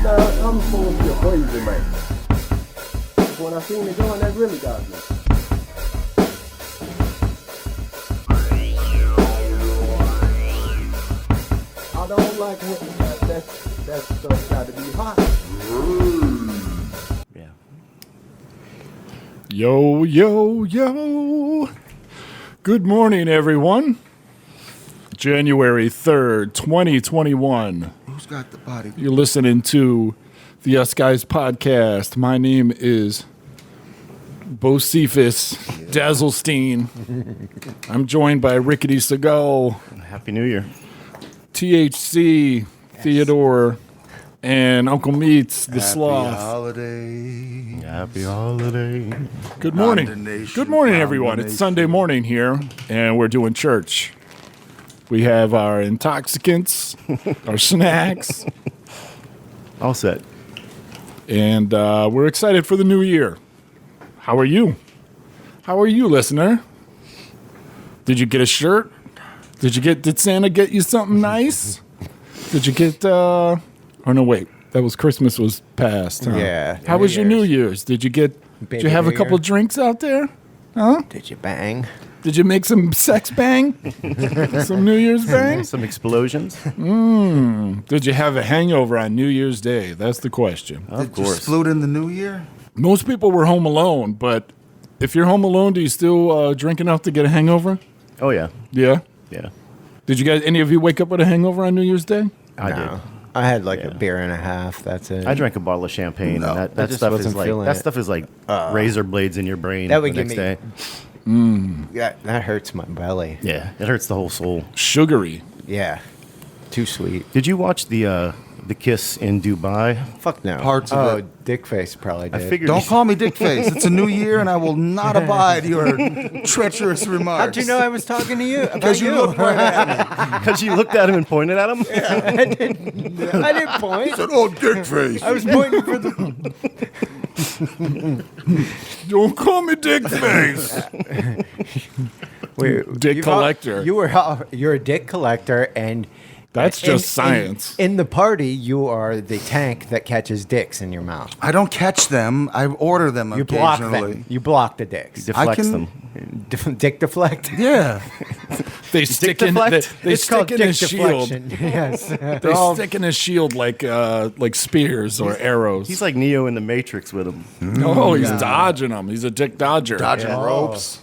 Nah, I'm supposed to be a crazy man. When I seen it going, that really got me. I don't like that stuff got to be hot. Yeah. Yo, yo, yo. Good morning, everyone. January 3rd, 2021. Who's got the body? You're listening to the Us Guys podcast. My name is Bocephus Dazzlestein. I'm joined by Rickety Seagull, Happy New Year. THC, Theodore, and Uncle Meats, the Sloth. Holiday. Happy holiday. Good morning. Condemnation, Good morning, everyone. It's Sunday morning here, and we're doing church. We have our intoxicants, our snacks, All set. and we're excited for the new year. How are you? How are you, listener? Did you get a shirt? Did Santa get you something nice? Did you get, oh no, wait. That was Christmas was past, huh? Yeah. How was your New Year's? Did you Baby have a New couple Year. drinks out there? Huh? Did you bang? Did you make some sex bang? Some New Year's bang? Some explosions. Did you have a hangover on New Year's Day? That's the question. Of Did you course. sploot in the new year? Most people were home alone, but if you're home alone, do you still drink enough to get a hangover? Oh, yeah. Yeah. Yeah. Did you guys? Any of you wake up with a hangover on New Year's Day? I No. did. I had like Yeah. a beer and a half. That's it. I drank a bottle of champagne, No. and I that just stuff is wasn't like feeling that it. stuff is like razor blades in your brain. That would the give next me- day. That hurts my belly. Yeah, it hurts the whole soul. Sugary. Yeah. Too sweet. Did you watch the Kiss in Dubai? Fuck no. Parts of it. Dickface probably I did. figured. Don't call me Dickface. It's a new year, and I will not abide your treacherous remarks. How'd you know I was talking to you? Because you looked right at me. because you looked at him and pointed at him. I didn't point. Said, "Oh, Dickface." I was pointing for the. Don't call me Dick Face. Wait, Dick you- collector. You're a dick collector, and That's just science. In the party, you are the tank that catches dicks in your mouth. I don't catch them. I order them You block occasionally. them. You block the dicks. Deflects can- them. Dick deflect. Yeah. They stick in. deflect? They It's called stick in dick a shield. deflection. Yes. They stick in a shield like spears or arrows. He's like Neo in the Matrix with him. Oh, he's dodging them. He's a dick dodger. Dodging ropes.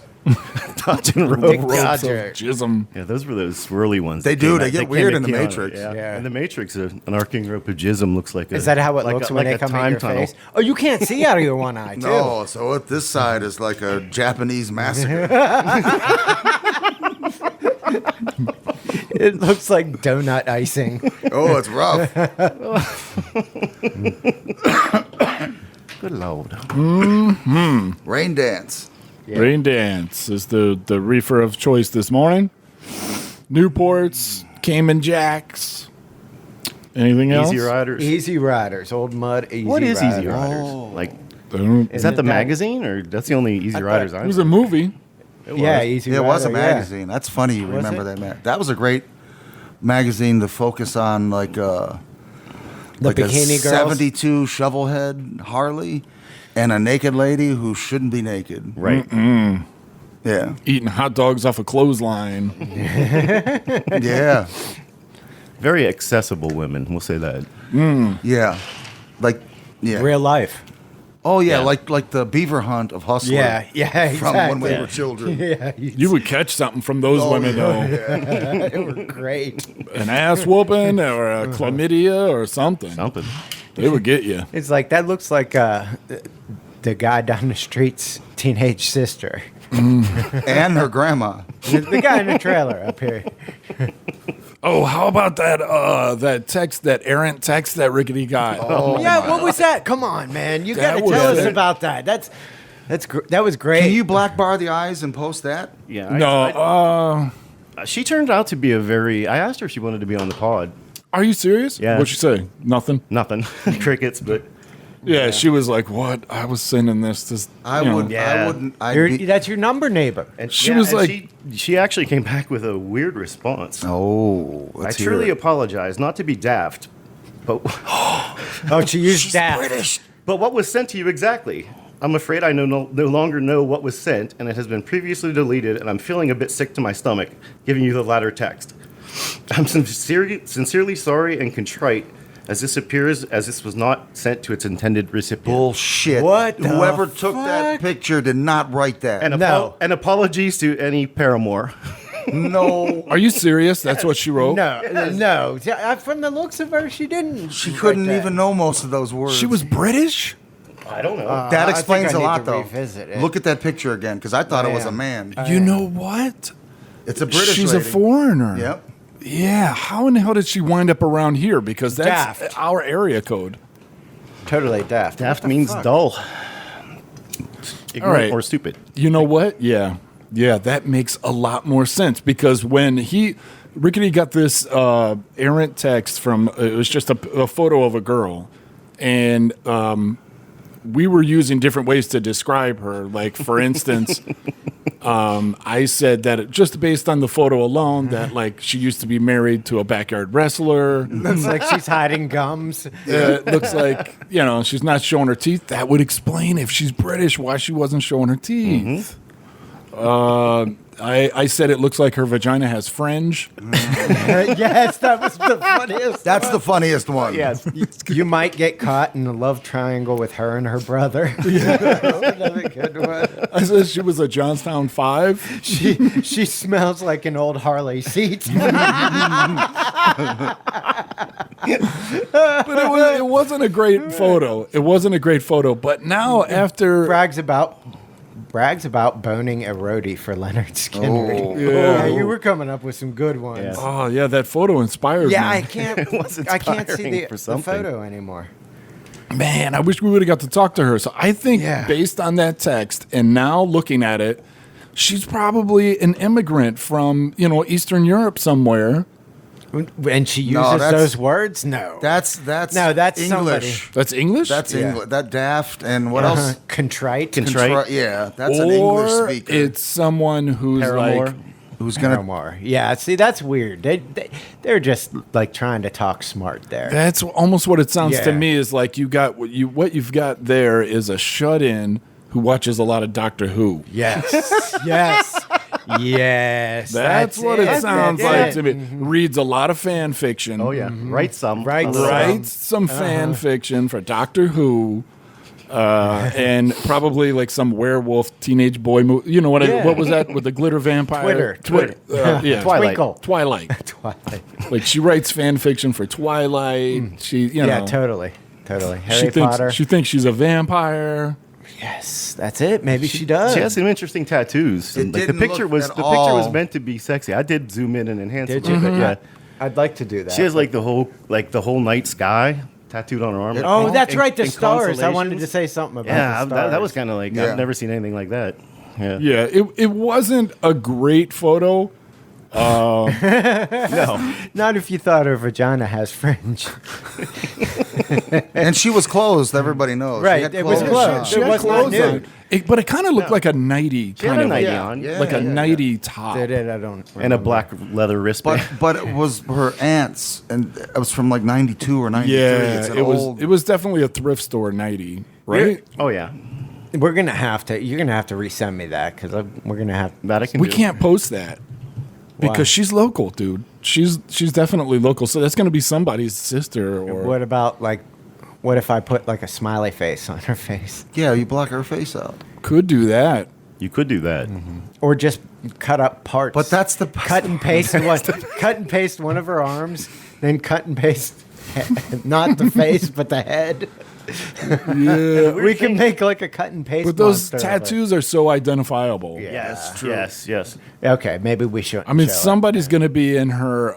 Dodging Dick rope. Ropes of dodger. jism. Yeah, those were those swirly ones. They that do. came They out- get came weird in the Keanu. Matrix. Yeah. In the Matrix, an arcing rope of jism looks like a. Is that how it like looks a, when like they a come in time your tunnel. face? Oh, you can't see out of your one eye, too. No, so at this side is like a Japanese massacre. It looks like donut icing. Oh, it's rough. Good lord. Rain dance. Yeah. Rain Dance is the reefer of choice this morning. Newports, Cayman Jacks. Anything else? Easy Riders. Easy Riders. Old Mud Easy What is Easy Rider. Riders? Like, Is is that the it that? magazine or that's the only Easy Riders I It was a movie. Yeah, Easy Yeah, Rider. it was a yeah. magazine. That's funny you remember it? that. That was a great magazine to focus on like The a bikini girls. 72 shovelhead Harley and a naked lady who shouldn't be naked. Right. Yeah. Eating hot dogs off a clothesline. Yeah. Very accessible women. We'll say that. Yeah. Like yeah. Real life. Oh yeah, Yeah. like the beaver hunt of Hustler. Yeah, From when we exactly. were children. Yeah, You would catch something from those Oh, women, though. they were great. An ass whooping or a chlamydia or something. Something. They would get you. It's like, that looks like the guy down the street's teenage sister. And her grandma. The guy in the trailer up here. Oh, how about that that errant text that Rickety got? Oh, Yeah, what was that? Come on, man. You got That to was tell us it. about that. That was great. Can you black bar the eyes and post that? Yeah. No, She turned out to be a very. I asked her if she wanted to be on the pod. are you serious? Yeah. What'd you say? Nothing? Nothing. Crickets, but Yeah, she was like, what? I was sending this to... I you know. would. Yeah. I wouldn't. I'd be, That's your number neighbor. and She was and like- she actually came back with a weird response. oh, I let's truly hear it. apologize, not to be daft, but Oh, she used She's daft. British. But what was sent to you exactly? I'm afraid I no longer know what was sent, and it has been previously deleted, and I'm feeling a bit sick to my stomach, giving you the latter text. I'm sincerely sorry and contrite, as this appears as this was not sent to its intended recipient. Bullshit. What the Whoever took that fuck? picture did not write that. And, No. and apologies to any paramour. no. Are you serious? That's what she wrote? No. From the looks of her, she didn't. She write couldn't that. even know most of those words. She was British? I don't know. That I think explains I a need lot, to though. revisit it. Look at that picture again, because I thought it was a man. You know what? It's a British She's lady. a foreigner. Yep. Yeah. How in the hell did she wind up around here? Because that's Daft. our area code. Totally daft. Daft means dull. Ignorant All right. or stupid. You know what? Yeah. Yeah, that makes a lot more sense because when Rickety got this errant text from, it was just a photo of a girl, and we were using different ways to describe her. Like, for instance, I said that just based on the photo alone, that like she used to be married to a backyard wrestler. Looks like she's hiding gums. It looks like, she's not showing her teeth. That would explain if she's British why she wasn't showing her teeth. I said it looks like her vagina has fringe. Yes, that was the funniest. That's the funniest one. Yes. You might get caught in a love triangle with her and her brother. Another good one. I said she was a Johnstown 5. She smells like an old Harley seat. But it wasn't a great photo. It wasn't a great photo. But now after brags about boning a roadie for Leonard Skinner. Oh. Yeah. You were coming up with some good ones. Yeah. Oh yeah, that photo inspires Yeah, me. I can't. It was I can't see inspiring for the something. photo anymore. Man, I wish we would have got to talk to her. So I think based on that text and now looking at it, she's probably an immigrant from, Eastern Europe somewhere. And she uses that's- those words. No, That's No, that's English. That's English? That's Yeah. English. That daft and what else? contrite. Yeah, that's an English or speaker. it's someone who's Paramour. like who's gonna? Paramore. Yeah, see, that's weird. They're just like trying to talk smart there. that's almost what it sounds to Yeah. me is like what you've got there is a shut-in who watches a lot of Doctor Who. Yes, yes. That's what it sounds That's like it. to me. Reads a lot of fan fiction. Oh, yeah. Write some. Write A little. Writes some fan fiction for Doctor Who. And probably like some werewolf teenage boy movie. You know what? Yeah. What was that with the glitter vampire? Twitter. Yeah, Twilight. Twinkle. Twilight. Like she writes fan fiction for Twilight. She, Yeah, totally. Harry Potter. She thinks she's a vampire. Yes, that's it. Maybe she does. She has some interesting tattoos. It And, like, the didn't picture look was at the picture was all- meant to be sexy. I did zoom in and enhance Did it, you? but yeah. I'd like to do that. She has like the whole night sky tattooed on her arm. Oh, that's In- right. The in stars. I wanted to constellations. say something about Yeah, the stars. that was kind of like Yeah. I've never seen anything like that. Yeah. Yeah, it wasn't a great photo. No. Not if you thought her vagina has fringe. And she was closed. Everybody knows. She Right, had it was clothes closed. on. She It had was not clothes nude. on. But it kind of looked like a nighty She had kind a of nightie yeah. on. Yeah. like a nighty top. Did it? I don't. And a remember. black leather wristband. But it was her aunt's, and it was from like '92 or '93. Yeah, It's an it old. was definitely a thrift store nighty, right? Oh yeah. We're gonna have to. You're gonna have to resend me that because we're gonna have. That I can We do. can't post that Why? because she's local, dude. She's definitely local, so that's going to be somebody's sister or What about like? What if I put like a smiley face on her face, Yeah, you block her face out. could do that. You could do that. or just cut up parts? But that's the cut and paste one. Cut and paste one of her arms, then cut and paste not the face but the head. Yeah, We can make like a cut and paste. but those monster of it. tattoos are so identifiable. Yeah. Yes. Yes. Okay, maybe we should. I mean, somebody's going to be in her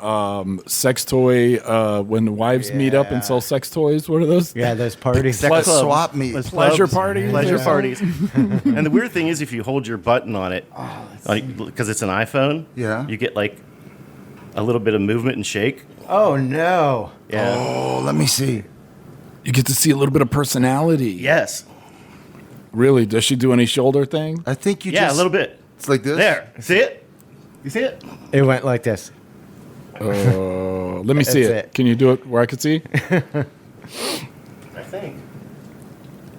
sex toy when the wives meet up and Yeah. sell sex toys. What are those? Yeah, those parties. Sex swap meet. Let's Pleasure clubs, parties Pleasure or parties. And the weird thing is, if you hold your button on it, because it's an iPhone, Yeah. you get like a little bit of movement and shake. Oh no! Yeah. Oh, let me see. You get to see a little bit of personality. Yes. Really? Does she do any shoulder thing? I think you Yeah, just. a little bit. It's like this. There. See it? You see it? It went like this. Let me see That's it. it. Can you do it where I could see? I think.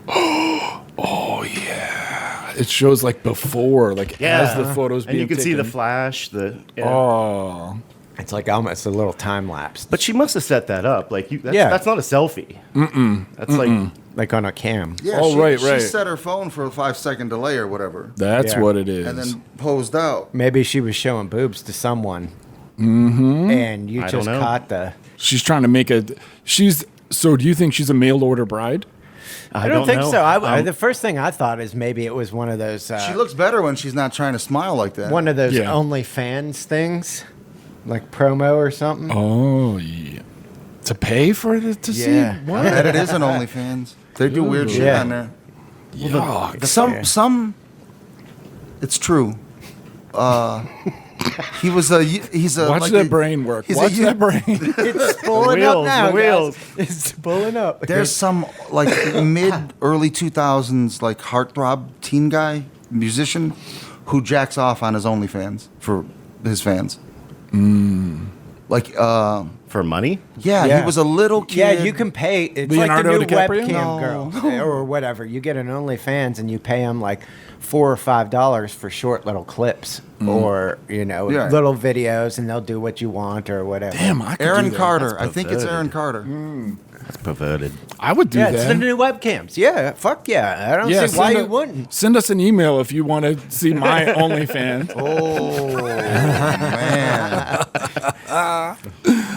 Oh yeah, it shows like before, like as the photos and being you can see the taken. flash. Oh, It's like almost a little time lapse, But she must have set that up. Like Yeah. that's not a selfie. That's like on a cam. Yeah, Oh, right. She set her phone for a 5-second delay or whatever, that's Yeah. what it is. and then posed out. Maybe she was showing boobs to someone, and you I just don't know. caught the. She's trying to make a. So do you think she's a mail order bride? I don't think know. so. The first thing I thought is maybe it was one of those. She looks better when she's not trying to smile like that. one of those Yeah. OnlyFans things, like promo or something. Oh yeah, to pay for it to see Yeah. what? that it is an OnlyFans. They do weird shit Yeah. on there. Yuck. Some. It's true. He's a. Watch like that a- brain work. he's a Watch u- that brain. It's pulling up wheels, now, the wheels. guys. It's pulling up. There's some like early 2000s like heartthrob teen guy musician who jacks off on his OnlyFans for his fans. Like For money? yeah, Yeah. he was a little kid. Yeah, you can pay. It's Leonardo like the new DiCaprio? webcam girl or whatever. You get an OnlyFans and you pay them like $4 or $5 for short little clips or Yeah. little videos, and they'll do what you want or whatever. Damn, I could do Aaron that. Carter. That's I think it's perverted. Aaron Carter. That's perverted. I would do Yeah, that. it's the new webcams. Yeah, fuck yeah. I don't see why you wouldn't. Send us an email if you want to see my OnlyFans. Oh man,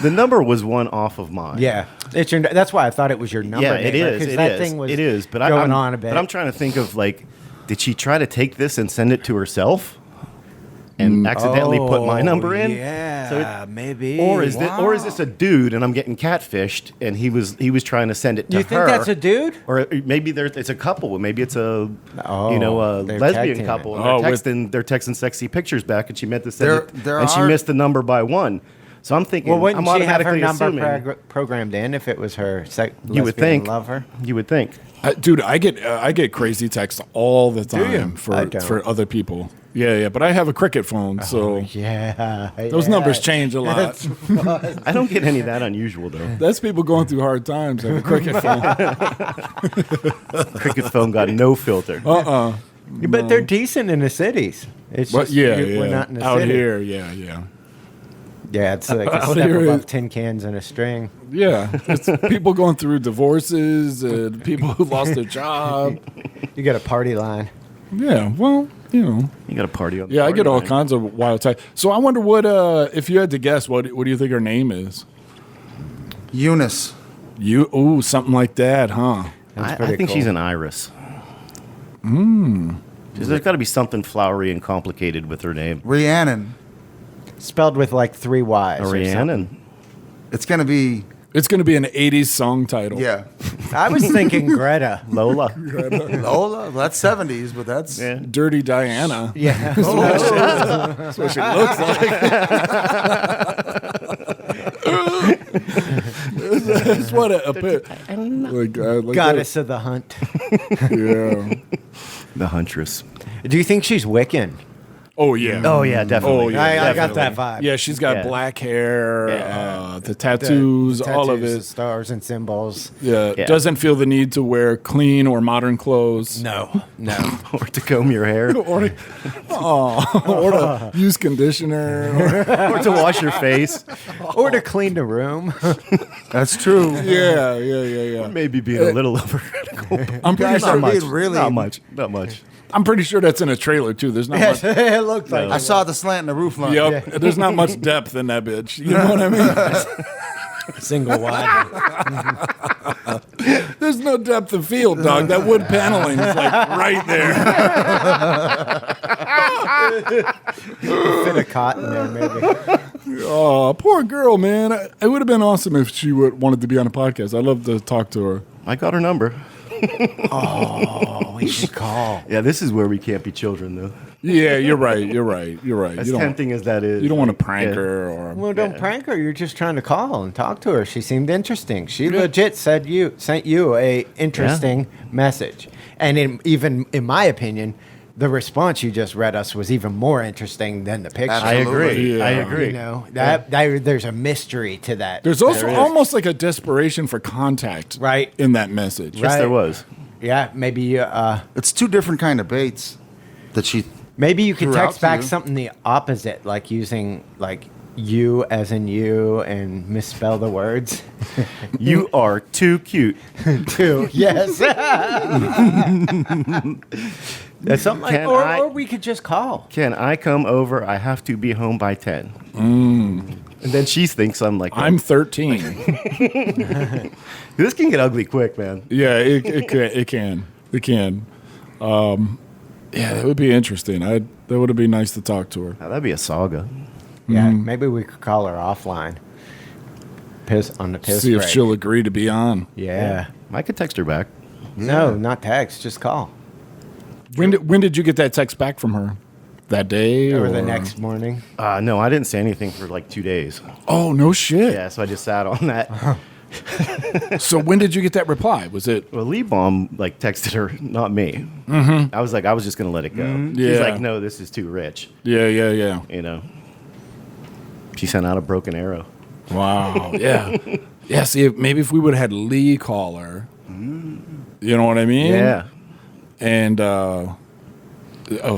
The number was one off of mine. Yeah, it's your. That's why I thought it was your number. Yeah, it neighbor, is. 'cause It that is. thing was It is. But going I'm, on a bit. But I'm trying to think of like, did she try to take this and send it to herself, and accidentally put my number in? Yeah, So it- maybe. Or is this a dude and I'm getting catfished and he was trying to send it to You her? think that's a dude? Or maybe it's a couple. Maybe it's a Oh, they're tag lesbian teaming. couple. And Oh, they're texting sexy pictures back, and she meant to send There- it, there and she are- missed the number by one. So I'm thinking, Well, wouldn't I'm she have her automatically number assuming. programmed in if it was her You would lesbian think. lover? You would think. Dude, I get crazy texts all the time you? I don't. for other people. Yeah, but I have a Cricket phone, so Yeah, those numbers change a lot. I don't get any of that unusual though. That's people going through hard times. I have a Cricket phone. Cricket phone got no filter. But they're decent in the cities. It's But just yeah, we're not in the out city. here, yeah. Yeah, it's like a Out step here above it- tin cans and a string. Yeah, it's people going through divorces and people who lost their job. You got a party line. Yeah, well, you know. You got a party on. The Yeah, I party get all line. kinds of wild types. So I wonder what, if you had to guess, what do you think her name is? Eunice. Something like that, huh? That's I pretty think cool. she's an Iris. There's got to be something flowery and complicated with her name. Rhiannon. Spelled with like 3 Y's. or something. Rhiannon. It's gonna be It's going to be an 80s song title. yeah. I was thinking Greta. Lola. Lola. Well, that's 70s, but that's Yeah. Dirty Diana. Yeah. That's what she looks like. That's what a bit. Like Goddess of the hunt. Yeah. The Huntress. Do you think she's Wiccan? Oh, yeah. Oh yeah, definitely. Oh, yeah. I got definitely. that vibe. Yeah, she's got Yeah. black hair, Yeah. the tattoos, all of Tattoos, it. Stars and symbols. Yeah. Yeah. Doesn't feel the need to wear clean or modern clothes. No. Or to comb your hair. Or to use conditioner. Or to wash your face. Or to clean the room. that's true. Yeah. Maybe being a little overcritical. I'm pretty Guys are sure. being really. Not much. Not much. I'm pretty sure that's in a trailer too. There's not much. it looked like I saw the slant in the roof line. Yep. There's not much depth in that bitch. You know what I mean? single wide. There's no depth of field, dog. That wood paneling is like right there. Fit a cot in there, maybe. Oh, poor girl, man. It would have been awesome if she wanted to be on a podcast. I'd love to talk to her. I got her number. Oh, we should call. Yeah, this is where we can't be children, though. Yeah, you're right. As tempting as that is. You don't want to like, prank yeah. her or. Well, don't prank her. You're just trying to call and talk to her. She seemed interesting. She legit sent you a interesting message, and even in my opinion, the response you just read us was even more interesting than the picture. I agree. Yeah. I agree. You know, that there's a mystery to that. There's also There is. almost like a desperation for contact, Right. in that message. Yes, Right. there was. Yeah, maybe It's two different kind of baits that she. maybe you could Threw out text to back you. something the opposite, like using like you as in you and misspell the words. You are too cute. Too. Yes. That's something like, Can or, I- or we could just call. Can I come over? I have to be home by 10. And then she thinks I'm like, I'm 13. this can get ugly quick, man. Yeah, it can. Yeah, that would be interesting. That would be nice to talk to her. Now, that'd be a saga. Yeah, maybe we could call her offline. Piss on the piss See if break. she'll agree to be on. Yeah. I could text her back. No, not text. Just call. When did you get that text back from her? That day Or the next morning. No, I didn't say anything for like 2 days. Oh no shit! Yeah, so I just sat on that. So when did you get that reply? Was it? Well, Lee Baum like texted her, not me. Mm-hmm. I was just gonna let it go. She's Yeah. like, no, this is too rich. Yeah. You know. She sent out a broken arrow. Wow. Yeah. Yeah. See, maybe if we would have had Lee call her, you know what I mean? Yeah. And a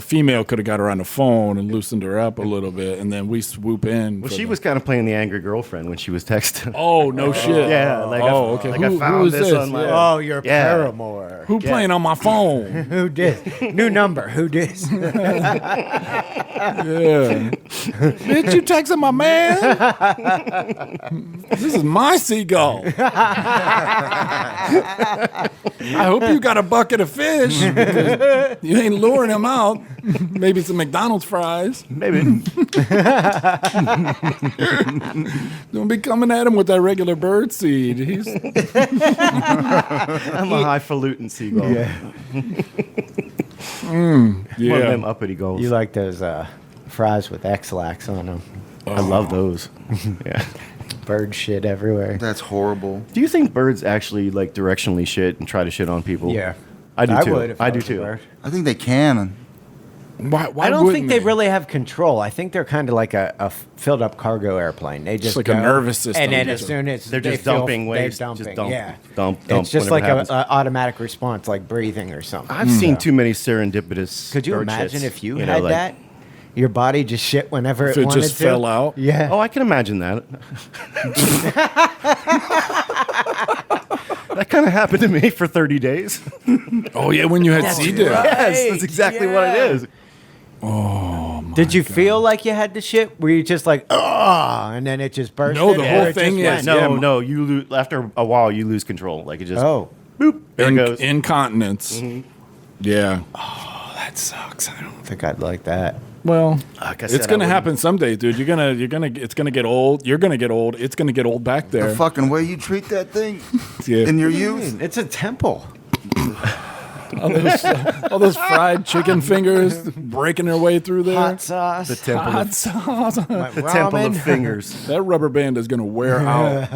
female could have got her on the phone and loosened her up a little bit, and then we swoop in. Well, for she the- was kind of playing the angry girlfriend when she was texting. Oh no shit! Yeah, like oh okay. Like who, I found who is this this? on my. Yeah. Oh, your Yeah. paramour. Who playing on my phone? Who did? New number. Who did? Yeah. Bitch, you texting my man? This is my seagull. I hope you got a bucket of fish. Because you ain't luring him out. Maybe some McDonald's fries. Maybe. Don't be coming at him with that regular bird seed. He's I'm a highfalutin seagull. Yeah. One of yeah. them uppity gulls. You like those fries with X-Lax on them? I love those. Yeah. Bird shit everywhere. That's horrible. Do you think birds actually like directionally shit and try to shit on people? Yeah. I do too. would if I do was a too. bird. I think they can. Why I don't think wouldn't they really have control. I think they're kind of like a filled up cargo airplane. They just like a go, nervous system. and then Yeah. as soon as They're they just feel dumping they're waste. dumping. Just dump, Yeah, dump. it's just whenever like it a happens. automatic response, like breathing or something. I've seen too many serendipitous. Could you bird imagine shits, if you know, had like- that? Your body just shit whenever If it it wanted just to. fell out? Yeah. Oh, I can imagine that. That kind of happened to me for 30 days. Oh yeah, when you had C diff. Yes, that's exactly what it is. Did you feel like you had to shit? Were you just like, oh, and then it just burst? No, the or whole it just thing went? is- No, Yeah, no, you lose after a while. You lose control. Like it just Oh, boop. There it goes. Incontinence. Yeah. that sucks. I don't think I'd like that. Well, Like I said, it's I gonna wouldn't- happen someday, dude. It's gonna get old. You're gonna get old. It's gonna get old back there. The fucking way you treat that thing Yeah. in your youth. It's a temple. All those fried chicken fingers breaking their way through there. Hot sauce. the temple, Hot of, sauce. the temple of fingers. That rubber band is gonna wear out.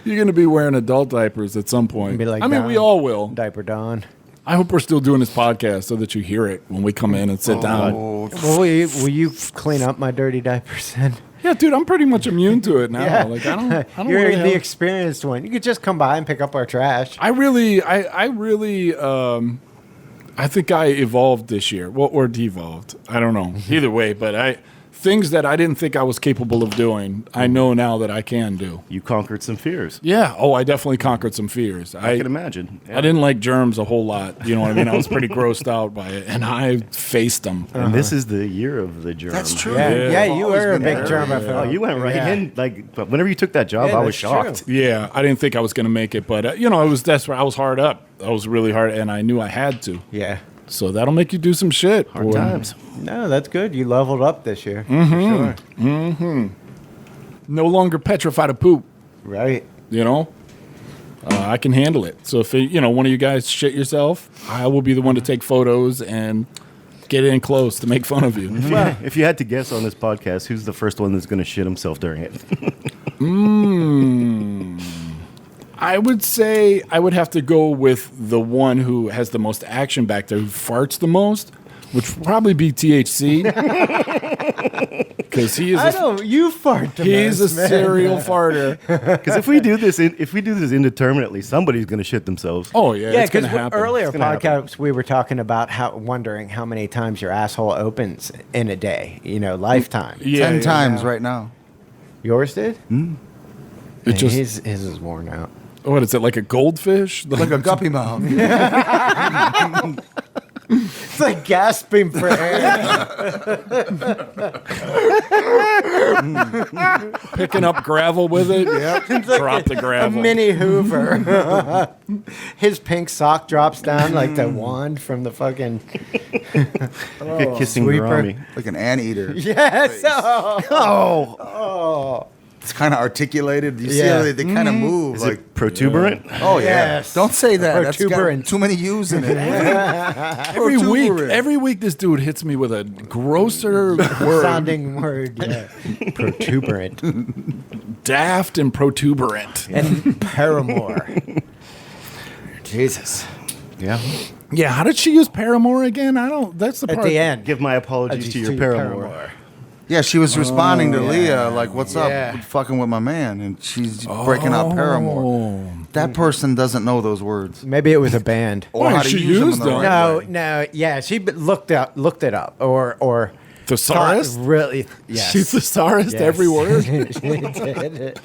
You're gonna be wearing adult diapers at some point. Be like I mean, Don. we all will. Diaper Dawn. I hope we're still doing this podcast so that you hear it when we come in and sit down. Oh, Will you clean up my dirty diapers then? Yeah, dude, I'm pretty much immune to it now. Like I don't You're really the have- experienced one. You could just come by and pick up our trash. I really, I think I evolved this year. Well, or devolved. I don't know. Either way, but things that I didn't think I was capable of doing, I know now that I can do. You conquered some fears. Yeah. Oh, I definitely conquered some fears. I can imagine. I didn't like germs a whole lot. You know what I mean? I was pretty grossed out by it, and I faced them. And this is the year of the germ. that's true. Yeah, Yeah. you Always were a been big there. germaphobe. Oh, you went right Yeah. in. Like, but whenever you took that job, Yeah, I was that's shocked. true. Yeah, I didn't think I was going to make it, but it was desperate. I was hard up. I was really hard, and I knew I had to. Yeah. So that'll make you do some shit. Hard boy. times. No, that's good. You leveled up this year. For sure. No longer petrified of poop. Right. You know, I can handle it. So if one of you guys shit yourself, I will be the one to take photos and get in close to make fun of you. If you had to guess on this podcast, who's the first one that's going to shit himself during it? I would say I would have to go with the one who has the most action back there, who farts the most, which would probably be THC. Because he is you fart the he's a most, man. serial farter. Because if we do this indeterminately, somebody's going to shit themselves. Oh yeah, Yeah, it's gonna because happen. earlier It's gonna podcasts we were talking about wondering how many times your asshole opens in a day, lifetime. Yeah, 10 yeah. times right now. Yours did? It just his is worn out. what is it, like a goldfish? Like a guppy mouth. It's like gasping for air. Picking up gravel with it. Yep. Drop the A gravel. mini Hoover. His pink sock drops down like the wand from the fucking. Like a kissing sweeper. Grammy. Like an anteater. Yes. Oh. It's kind of articulated. You see Yeah. how they kind of move. Is like, it protuberant? oh, yeah. Yes. Don't say that. That's got Protuberant. too many U's in it. Every week this dude hits me with a grosser word. Sounding word. Yeah. Protuberant. Daft and protuberant. And Paramore. Jesus. Yeah. Yeah, how did she use Paramore again? That's the At part. the end. Give my apologies to your paramour. Yeah, she was responding to Leah, like, what's Yeah. up, fucking with my man? And she's breaking out Paramore. That person doesn't know those words. Maybe it was a band. Or Why, how to she use them in used the them. right way. No, yeah, she looked it up, or Thesaurus? thought really, yes. She's thesaurus Yes. every word She did.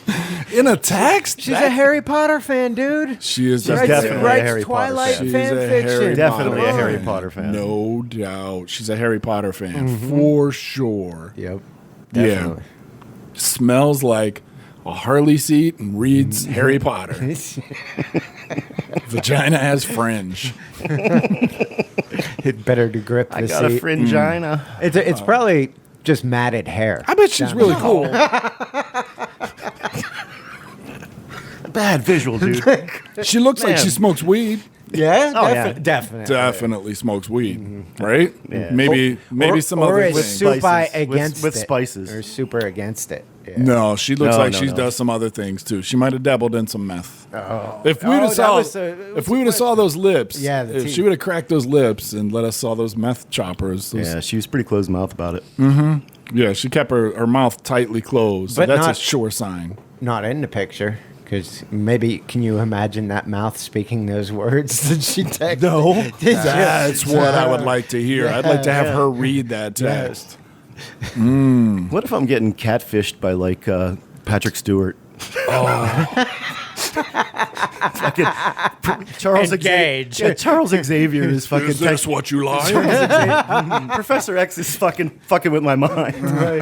in a text. She's a Harry Potter fan, dude. She is She She's writes, definitely a writes Harry Potter Twilight fan. She's fan a fiction. Harry Definitely Come a Harry on. Potter fan. No doubt. She's a Harry Potter fan for sure. Yep. Yeah. Definitely. Smells like a Harley seat and reads Harry Potter. Vagina has fringe. It better to grip the I got a seat. fringina. It's probably just matted hair. I bet she's really cool. Bad visual, dude. She looks like Man. she smokes weed. Yeah, Oh, yeah. definitely. Definitely smokes weed, right? Yeah. Maybe some or other is things. super Spices. against With it. spices. Or super against it. Yeah. No, she looks No, like no, she no. does some other things too. She might have dabbled in some meth. If we would Oh, have that saw, was a- if we would have saw those lips, Yeah, the if teeth. she would have cracked those lips and let us saw those meth choppers. Yeah, she was pretty closed mouth about it. Yeah, she kept her mouth tightly closed. So But that's not- a sure sign. Not in the picture. Because maybe, can you imagine that mouth speaking those words that she texted? No. That's what I would like to hear. I'd like to have her read that text. What if I'm getting catfished by like Patrick Stewart? Fucking Charles Engage. Xavier. Yeah, Charles Xavier is fucking. Is this what you like? Professor X is fucking with my mind.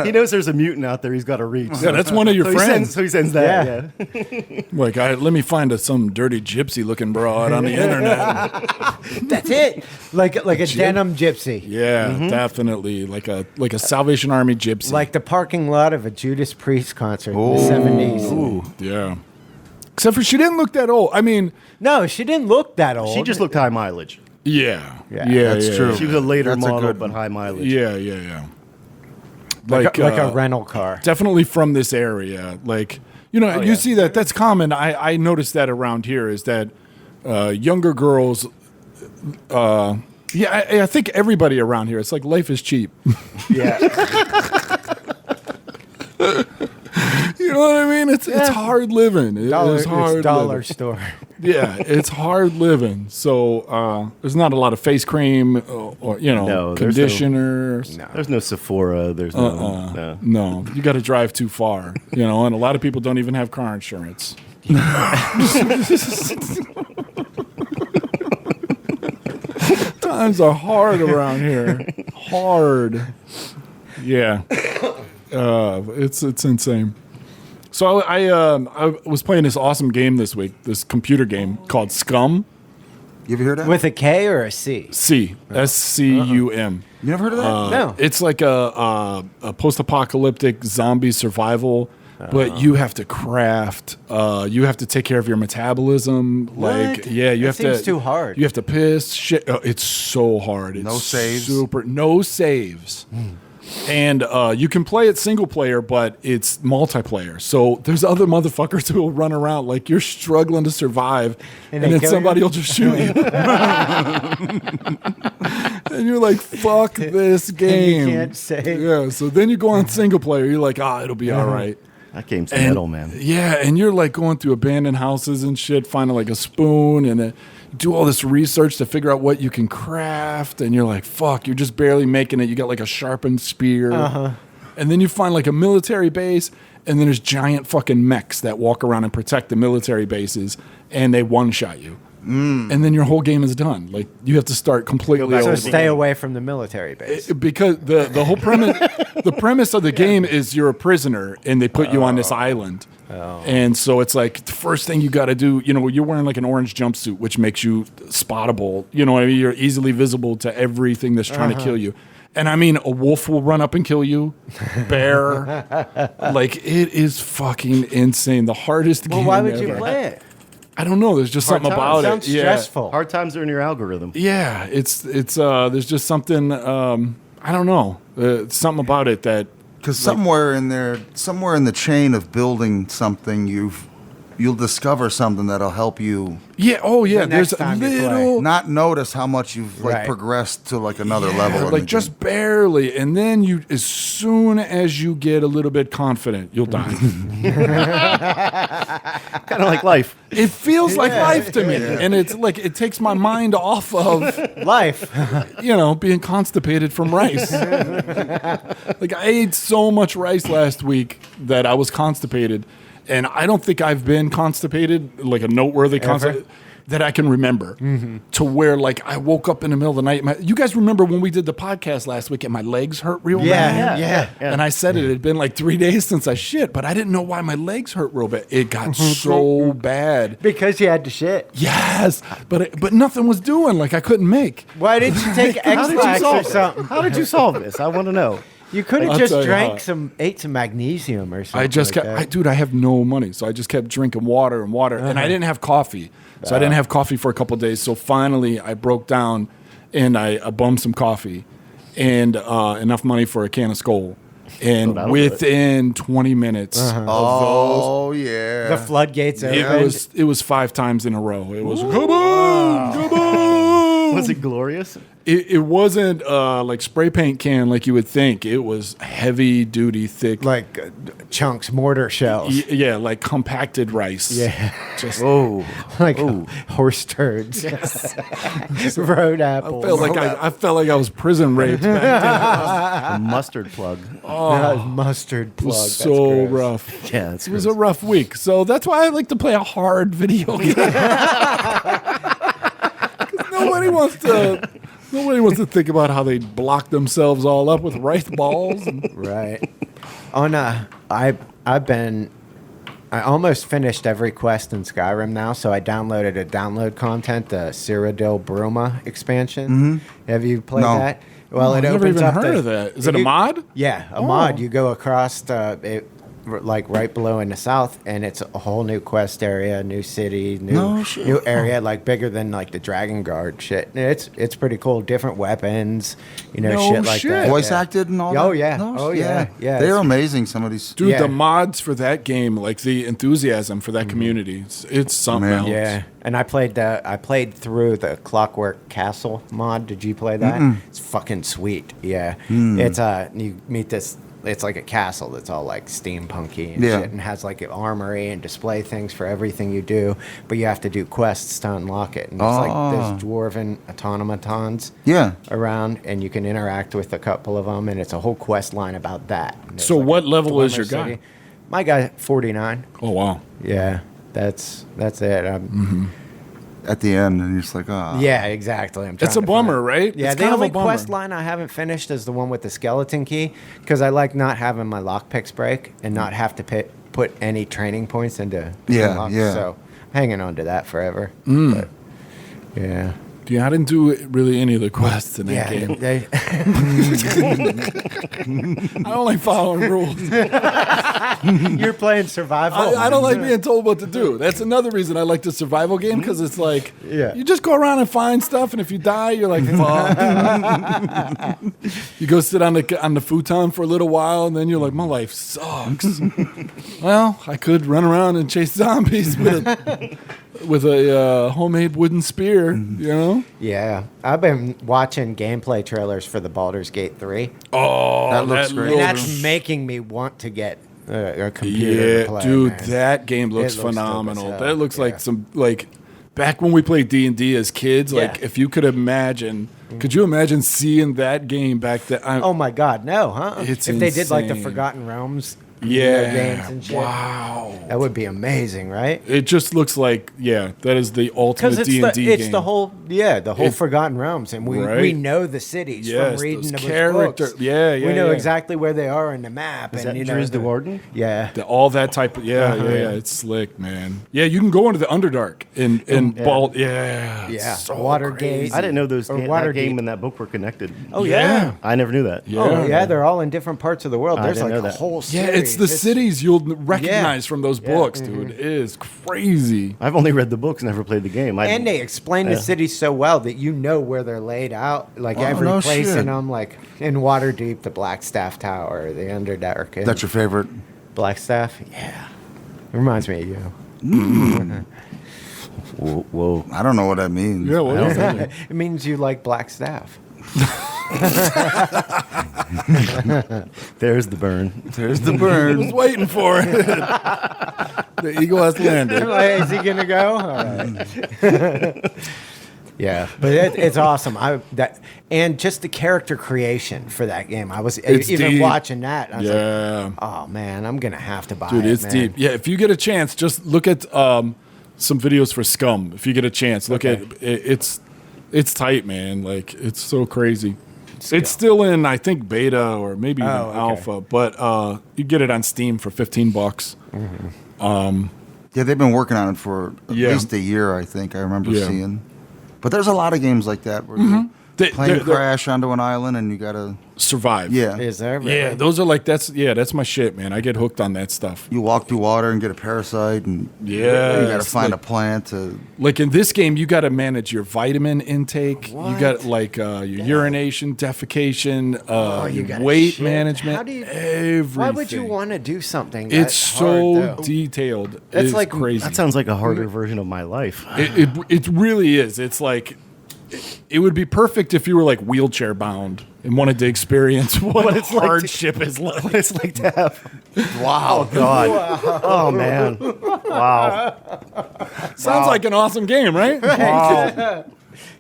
He knows there's a mutant out there. He's got to reach. Yeah, that's one of your friends. He sends that. Yeah. Like, let me find some dirty gypsy-looking broad on the internet. That's it. Like a denim gypsy. Yeah, definitely, like a Salvation Army gypsy. Like the parking lot of a Judas Priest concert in the 70s. Ooh. yeah. Except for she didn't look that old. I mean, No, she didn't look that old. She just looked high mileage. yeah, Yeah, that's true. She was a later That's a model, good but one. high mileage. yeah. like a rental car. Definitely from this area. Like, you see that. That's common. I noticed that around here is that younger girls. I think everybody around here. It's like life is cheap. Yeah. You know what I mean? It's hard living. It's hard dollar living. store. Yeah, it's hard living. So there's not a lot of face cream or No, there's conditioners. No. There's no Sephora. There's no. No, you got to drive too far. And a lot of people don't even have car insurance. Times are hard around here. Hard. Yeah. It's insane. So I was playing this awesome game this week, this computer game called Scum. You ever heard of that? With a K or a C? SCUM. You never heard of that? No. It's like a post-apocalyptic zombie survival, but you have to craft. You have to take care of your metabolism. Like, What? yeah, you That have seems to. too hard. You have to piss. Shit, it's so hard. It's No saves? No saves. And you can play it single player, but it's multiplayer. So there's other motherfuckers who will run around like you're struggling to survive, and then somebody will just shoot you. And you're like, fuck this game. You can't say. Yeah, so then you go on single player. You're like, it'll be all right. That game's metal, man. Yeah, and you're like going through abandoned houses and shit, finding like a spoon, and do all this research to figure out what you can craft. And you're like, fuck, you're just barely making it. You got like a sharpened spear. And then you find like a military base, and then there's giant fucking mechs that walk around and protect the military bases, and they one-shot you. And then your whole game is done. Like, you have to start completely So over. stay away from the military base. Because the whole premise the premise of the game is you're a prisoner and they put you on this island. And so it's like the first thing you got to do, you're wearing like an orange jumpsuit, which makes you spottable. You know what I mean? You're easily visible to everything that's trying to kill you. And I mean, a wolf will run up and kill you. Bear. Like, it is fucking insane. The hardest game Why would ever. you play it? I don't know. There's just something about it. Sounds stressful. Hard times are in your algorithm. Yeah, it's there's just something I don't know. Something about it that Because somewhere in the chain of building something, you'll discover something that'll help you The next there's a time you play. little not notice how much you've Right. progressed to like another level. in like the just game. barely, and then as soon as you get a little bit confident, you'll die. Kind of like life. It feels like life to me, and it's like it takes my mind off of Life. being constipated from rice. Like, I ate so much rice last week that I was constipated, and I don't think I've been constipated, like a noteworthy constipated, that I can remember. To where, like, I woke up in the middle of the night. You guys remember when we did the podcast last week and my legs hurt real bad? Yeah. And I said it had been like 3 days since I shit, but I didn't know why my legs hurt real bad. It got so bad. Because you had to shit. Yes, but nothing was doing. Like, I couldn't make. Why didn't you take How did you X-Lax or solve something? it? How did you solve this? I want to know. You could have I'll just tell you ate some magnesium or something. I just like kept, that. I have no money, so I just kept drinking water, and I didn't have coffee, so I didn't have coffee for a couple of days. So finally, I broke down, and I bummed some coffee, and enough money for a can of Skol, and that'll do it. within 20 minutes of Oh yeah. The floodgates opened. it was 5 times in a row. It was kaboom. Was it glorious? It wasn't like spray paint can like you would think. It was heavy duty, thick. like chunks, mortar shells. Yeah, like compacted rice. Yeah. Just Oh, Like horse turds. Road apples. I felt like I was prison raped back a mustard plug. That was mustard It plug. was That's so gross. rough. Yeah, that's It was a rough week. So that's why I like to play a hard video game. 'Cause nobody wants to think about how they block themselves all up with rice balls. Right. I almost finished every quest in Skyrim now, so I downloaded a download content, the Cyrodiil Bruma expansion. Have you played No. that? Well, I've it never opens even up heard the- of that. Is it a mod? Yeah, a mod. You go across it, like right below in the south, and it's a whole new quest area, new city, new area, like bigger than like the Dragon Guard shit. And it's pretty cool. Different weapons, No shit like shit. that. Voice yeah. acted and all Oh, that? yeah. No, Oh, yeah. Yeah, They're it's- amazing, some of these. Dude, Yeah. the mods for that game, like the enthusiasm for that community, it's something Man. else. Yeah, and I played through the Clockwork Castle mod. Did you play that? It's fucking sweet. Yeah, it's you meet this. It's like a castle that's all like steampunky and Yeah. shit, and has like an armory and display things for everything you do. But you have to do quests to unlock it. And there's like dwarven automatons Yeah. around, and you can interact with a couple of them, and it's a whole quest line about that. And there's So like what a level is your Dwemer guy? city. My guy, 49. Oh, wow. Yeah, that's it. At the end, and you're just like, oh. Yeah, exactly. I'm It's a trying to bummer, find- right? Yeah, It's the kind of only a bummer. quest line I haven't finished is the one with the skeleton key, because I like not having my lockpicks break and not have to put any training points into Yeah, unlocks. yeah. So I'm hanging on to that forever. But, yeah. Yeah, I didn't do really any of the quests in that game. I don't like following rules. You're playing survival. I don't like being told what to do. That's another reason I like the survival game, because it's like, Yeah. you just go around and find stuff, and if you die, you're like, fuck. You go sit on the futon for a little while, and then you're like, my life sucks. Well, I could run around and chase zombies with a homemade wooden spear, you know? Yeah, I've been watching gameplay trailers for the Baldur's Gate 3. Oh, That looks great. And that's making me want to get a computer to play, dude, man. that game looks It looks phenomenal. dope as hell. That looks Yeah. like some back when we played D&D as kids. Like, Yeah. if you could imagine, could you imagine seeing that game back then? Oh my God, no, huh? It's if they did like the insane. Forgotten Realms games and shit, wow, that would be amazing, right? it just looks like that is the ultimate Because D&D game. it's the whole Forgotten Realms, and we Right. know the cities Yes, from reading those the character- books. yeah, we know yeah. exactly where they are in the map. Is and that you know Driz the Warden? Yeah. All that type of it's slick, man. Yeah, you can go into the Underdark and Bald. Yeah, Yeah. so Watergate. crazy. I didn't know that Waterdeep. game and that book were connected. Oh yeah. I never knew that. Yeah. Oh yeah, they're all in different parts of the world. I There's didn't like know a that. whole Yeah, series. it's the cities you'll recognize from those books, dude. It is crazy. I've only read the books, never played the game. And they explain the cities so well that you know where they're laid out, like every no place shit. in them. Like in Waterdeep, the Blackstaff Tower, the Underdark. And That's your favorite. Blackstaff. Yeah, it reminds me of you. Whoa. I don't know what that means. Yeah, what is that? It means you like Blackstaff. There's the burn. There's the I was burn. waiting for it. The eagle has landed. Is he gonna go? All right. Yeah, but it's awesome. And just the character creation for that game. I was It's even deep. watching that. I was Yeah. like, oh man, I'm gonna have to buy Dude, it. it's man. deep. Yeah, if you get a chance, just look at some videos for Scum. If you get a chance, look at it. It's tight, man. Like, it's so crazy. It's still in, I think, beta or maybe even okay. alpha, but you get it on Steam for $15. Yeah, they've been working on it for at Yeah. least a year, I think. I remember Yeah. seeing. But there's a lot of games like that where you plane crash onto an island and you gotta Survive. yeah. Is there? Really? Yeah, those are like that's my shit, man. I get hooked on that stuff. You walk through water and get a parasite and Yeah, you gotta it's find like- a plant to Like in this game, you got to manage your vitamin intake. You got like your urination, defecation, you your gotta weight shit. management. How do you- everything. Why would you want to do something? It's so hard, though? detailed. That's It's like- crazy. That sounds like a harder version of my life. It really is. It's like it would be perfect if you were like wheelchair bound and wanted to experience what it's like to- hardship is like. What it's like to have. Wow. Oh, God. Oh, man. Wow. Sounds like an awesome game, right? Wow.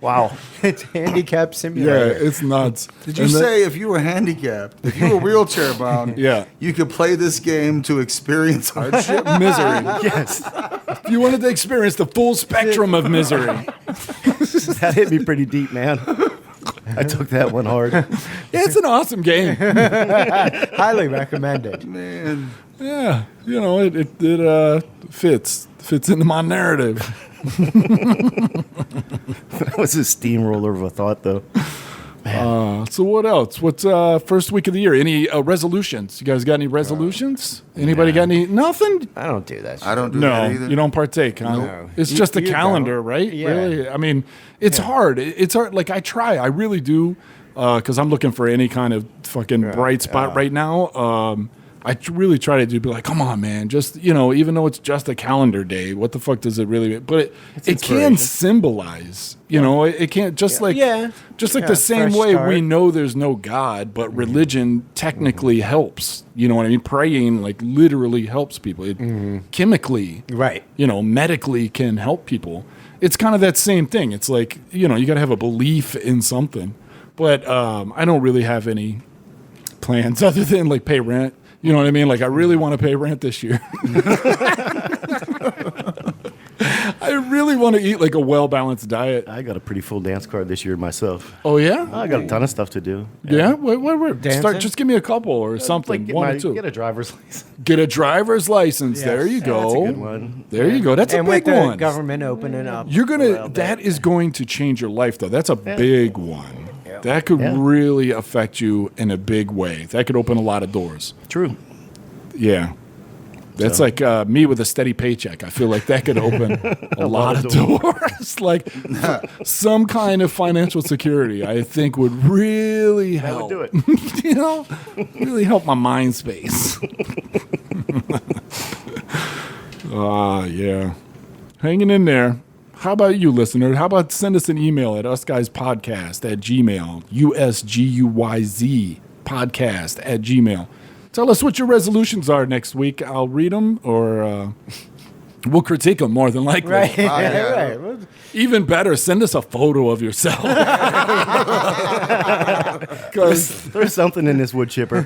Wow. It's handicap Yeah, simulator. it's nuts. Did you say if you were handicapped, if you were wheelchair bound, Yeah. you could play this game to experience hardship? misery? Yes. If you wanted to experience the full spectrum of misery. That hit me pretty deep, man. I took that one hard. Yeah, it's an awesome game. Highly recommended. Man. Yeah, you know, it fits into my narrative. That was a steamroller of a thought, though. So what else? What's first week of the year? Any resolutions? You guys got any resolutions? Anybody got any? Nothing? I don't do that shit. I don't do No, that either. you don't partake, huh? No. It's You- just a you calendar, don't. right? Yeah. Really? I mean, it's hard. It's hard. Like, I try. I really do, because I'm looking for any kind of fucking bright spot right now. I really try to be like, come on, man. Just, even though it's just a calendar day, what the fuck does it really mean? But it can symbolize, it can't just like the same fresh way start. we know there's no God, but religion technically helps. You know what I mean? Praying like literally helps people. It chemically, Right. medically can help people. It's kind of that same thing. It's like, you got to have a belief in something. But I don't really have any plans other than like pay rent. You know what I mean? Like, I really want to pay rent this year. I really really want to eat like a well-balanced diet. I got a pretty full dance card this year myself. Oh, yeah? I got a ton of stuff to do. Yeah? Wait. Dancing? Just give me a couple or something. Like One or two. get a driver's license. Get a driver's license. Yes. There you Yeah, go. that's a good one. There you go. That's And a with big the one. government opening up. You're a gonna. little That bit. is going to change your life, though. That's a big one. Yeah. That could Yeah. really affect you in a big way. That could open a lot of doors. True. Yeah. That's like me with a steady paycheck. I feel like that could open a lot of doors. Like some kind of financial security, I think would really That help. would do it. You know, really help my mind space. Yeah. Hanging in there. How about you, listener? How about send us an email at usguyspodcast@gmail, USGUYZ podcast@gmail. Tell us what your resolutions are next week. I'll read them, or we'll critique them more than likely. Right. yeah. Right. Even better, send us a photo of yourself. Because There's something in this wood chipper.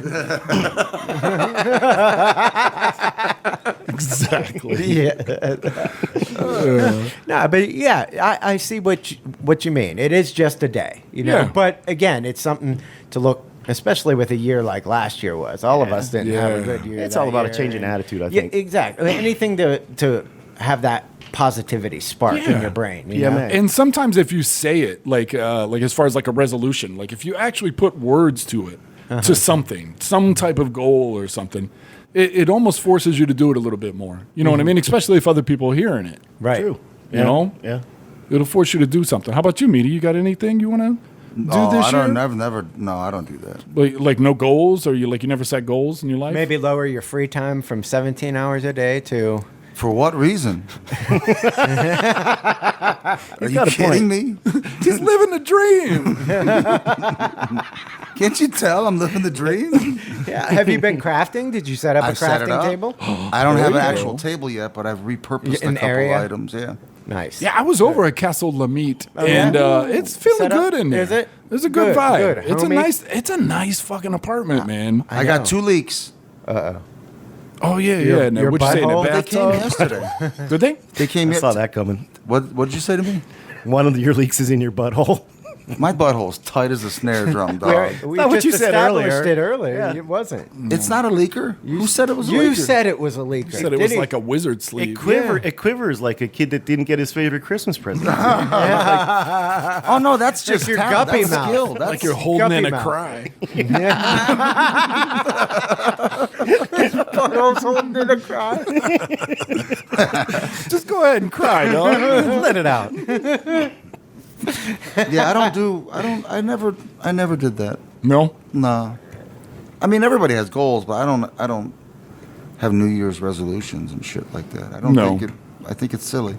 exactly. Yeah. No, but yeah, I see what you mean. It is just a day, you know. Yeah. But again, it's something to look, especially with a year like last year was. All of us didn't have a Yeah. good year. It's that all about a year. change in attitude, I Yeah, think. exactly. Anything to have that positivity spark in Yeah. your brain. You Yeah, know? man. And sometimes if you say it, like as far as like a resolution, like if you actually put words to it, to something, some type of goal or something, it almost forces you to do it a little bit more. You know what I mean? Especially if other people are hearing it. Right. True. You know? Yeah. It'll force you to do something. How about you, Meaty? You got anything you want to do this I year? don't never. No, I don't do that. Like no goals, or you never set goals in your life? Maybe lower your free time from 17 hours a day to. For what reason? Are you got a kidding me? He's living the dream. Can't you tell I'm living the dream? Yeah. Have you been crafting? Did you set up a I've set it crafting up. table? I don't have There an you actual go. table yet, but I've repurposed An a couple area? items. Yeah. Nice. Yeah, I was over at Castle Lamite, and it's feeling Set up? good in there. Is it? There's a good Good, vibe. good. It's a nice fucking apartment, man. I got 2 leaks. Oh yeah, Your- yeah. Now, your what'd you say in the butthole? They came bathtub? yesterday. Did they? They came. I saw that coming. What'd you say to me? One of your leaks is in your butthole. My butthole's tight as a snare drum, dog. We Not what just you said established earlier. it earlier. Yeah. It wasn't. It's not a leaker. Who said it was a You leaker? said it was a leaker. Said it was like a wizard sleeve. It quivers like a kid that didn't get his favorite Christmas present. Oh no, that's just your talent. guppy That's mouth. skill. That's like you're holding in Guppy a mouth. cry. Butthole's holding in a cry. Just go ahead and cry, dog. Let it out. Yeah, I never did that. No. No. I mean, everybody has goals, but I don't have New Year's resolutions and shit like that. I don't No. think it. I think it's silly.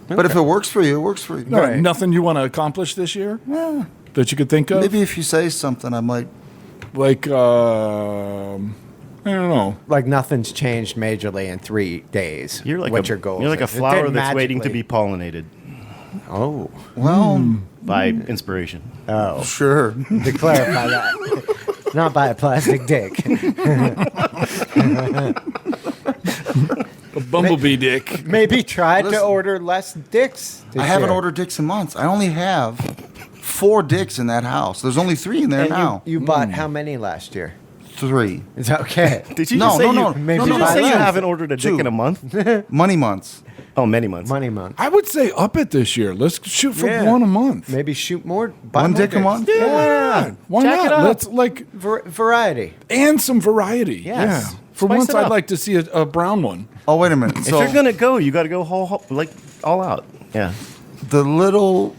But if it works for you, it works for you. All right. Nothing you want to accomplish this year Yeah. that you could think of? Maybe if you say something, I might. Like, I don't know. Like nothing's changed majorly in 3 days. You're like what a, your goals? You're like a is. It flower didn't that's waiting to magically- be pollinated Oh, Well, by inspiration. oh. sure. To clarify that, not by a plastic dick. A bumblebee dick. Maybe try to Listen. order less dicks. this I haven't year. ordered dicks in months. I only have 4 dicks in that house. There's only 3 in there And now. you bought how many last year? 3. Is that okay? Did you No, just say no, you, no. Maybe Did you just buy say you less. haven't ordered a dick 2. in a month? Money months. Oh, many months. Money month. I would say up it this year. Let's shoot for Yeah. 1 a month. Maybe shoot more. Buy One more dick a dicks. month? Yeah, why not? Why Jack not? it up. Let's like Variety. and some variety. Yes. Yeah. For Spice once, it I'd up. like to see a brown one. Oh, wait a minute. If So you're gonna go, you got to go all out. Yeah. the little,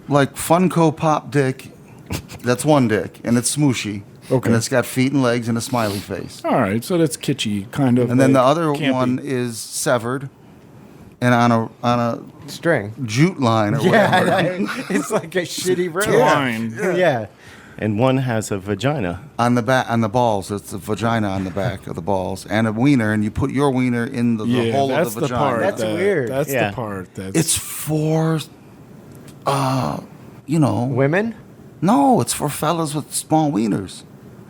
like, Funko Pop dick, that's 1 dick, and it's smooshy. Okay. And it's got feet and legs and a smiley face. All right, so that's kitschy, kind of. And then the like, other campy. one is severed and on a String. jute line or whatever. Yeah, it's like a shitty room. Twine. Yeah. And one has a vagina. On the back, on the balls, it's a vagina on the back of the balls, and a wiener, and you put your wiener in the Yeah, hole that's of the the vagina. part. That's weird. That's Yeah. the part. That's It's for, Women? no, it's for fellas with small wieners.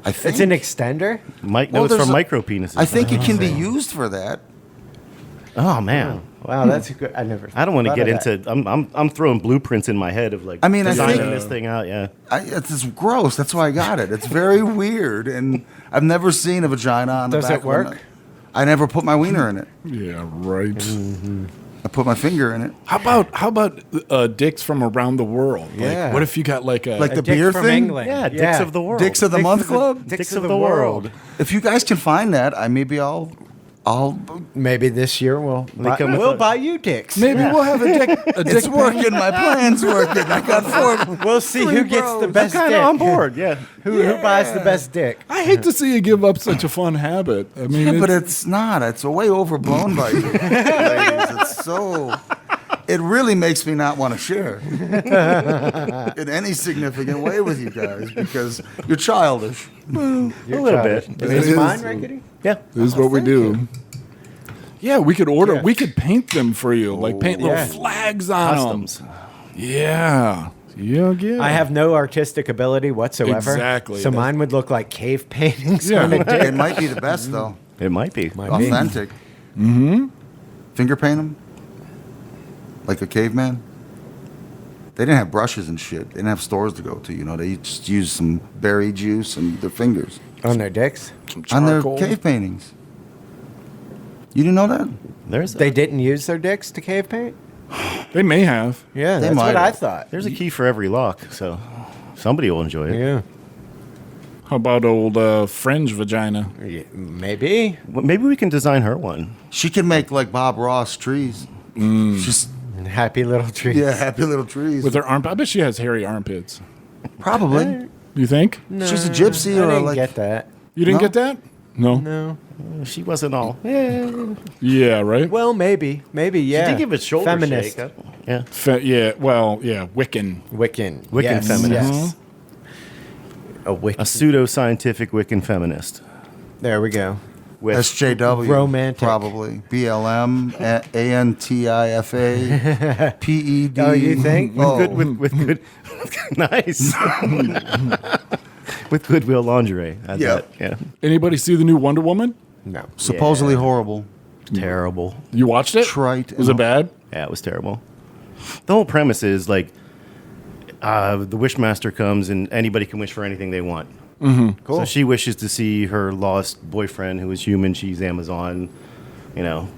I think. It's an extender? No, Well, it's for there's a- micro penises. I think it can be used for that. Oh man. Wow, that's good. I don't want to thought get of that. into. I'm throwing blueprints in my head of like I mean, I designing think- this thing out. Yeah. It's gross. That's why I got it. It's very weird, and I've never seen a vagina on the Does back it work? of a. I never put my wiener in it. Yeah, right. I put my finger in it. How about dicks from around the world? Yeah. Like, what if you got like a Like A the dick beer from thing? England. Yeah, Dicks of the World. Dicks of the Month Club? Dicks of the World. If you guys can find that, I'll. Maybe this year we'll come with we'll a- buy you dicks. maybe we'll have a dick. A dick It's working. My plan's working. I got 4. We'll see who gets the bros. I'm best kind dick. of on board. Yeah. Who buys the best dick? I hate to see you give up such a fun habit. I mean, Yeah, but it's not. It's way overblown by you, ladies. It's so. It really makes me not want to share in any significant way with you guys because you're childish. A little bit. Is this mine, Rickety? Yeah. this is what we do. Yeah, we could order. Yeah. We could paint them for you, like paint little Yeah. flags on Customs. them. Yeah. Yeah. I have no artistic ability whatsoever. Exactly. So mine would look like cave paintings. Yeah. on a dick. It might be the best though. It might be. Might be. Authentic. Mm-hmm. Finger paint them like a caveman. They didn't have brushes and shit. They didn't have stores to go to. You know, they just used some berry juice and their fingers On their dicks. on their Charcoal. cave paintings. You didn't know that? They didn't use their dicks to cave paint? They may have. Yeah, They that's might what I have. thought. There's a key for every lock, so somebody will enjoy it. Yeah. How about old fringe vagina? Yeah, maybe. Well, maybe we can design her one. She can make like Bob Ross trees. Just Happy little trees. yeah, happy little trees. With her armpit? I bet she has hairy armpits. Probably. You think? She's a gypsy I or didn't like get that. You didn't No. get that? No. No. She wasn't all. Yeah, right? Well, maybe. Maybe, yeah. She did give a shoulder Feminist. shake. Yeah. Yeah, well, yeah, Wiccan. Wiccan. Wiccan yes, feminist. Yes. A Wiccan. A pseudo-scientific Wiccan feminist. There we go. With SJW. Romantic. Probably. BLM, ANTIFA, PED. Oh, you think? Oh. with good nice. With Goodwill lingerie. I Yeah. bet. Yeah. Anybody see the new Wonder Woman? No. Supposedly horrible. Terrible. You watched it? Trite. Was it bad? Yeah, it was terrible. The whole premise is like the Wishmaster comes and anybody can wish for anything they want. Cool. So she wishes to see her lost boyfriend who is human. She's Amazon, you know.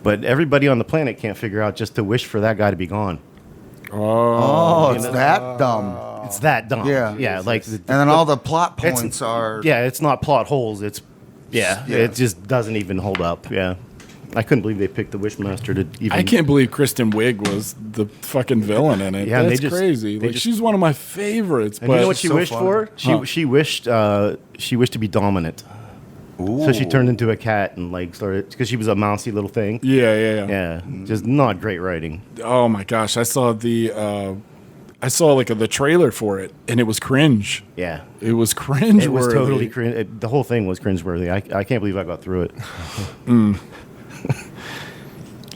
But everybody on the planet can't figure out just to wish for that guy to be gone. Oh, it's that dumb. It's that dumb. Yeah. Yeah. Like, And then all the plot It's- points are. yeah, it's not plot holes. It's, Yeah. it just doesn't even hold up. Yeah. I couldn't believe they picked the Wishmaster to even. I can't believe Kristen Wiig was the fucking villain in it. Yeah, and That's they just- crazy. they Like, just- she's one of my favorites. And But you know what she so wished fun. for? Huh. She wished to be dominant. So she turned into a cat and like started because she was a mousy little thing. yeah. Yeah, just not great writing. Oh my gosh, I saw the the trailer for it, and it was cringe. Yeah, It was cringe. it was totally cringe. The whole thing was cringeworthy. I can't believe I got through it.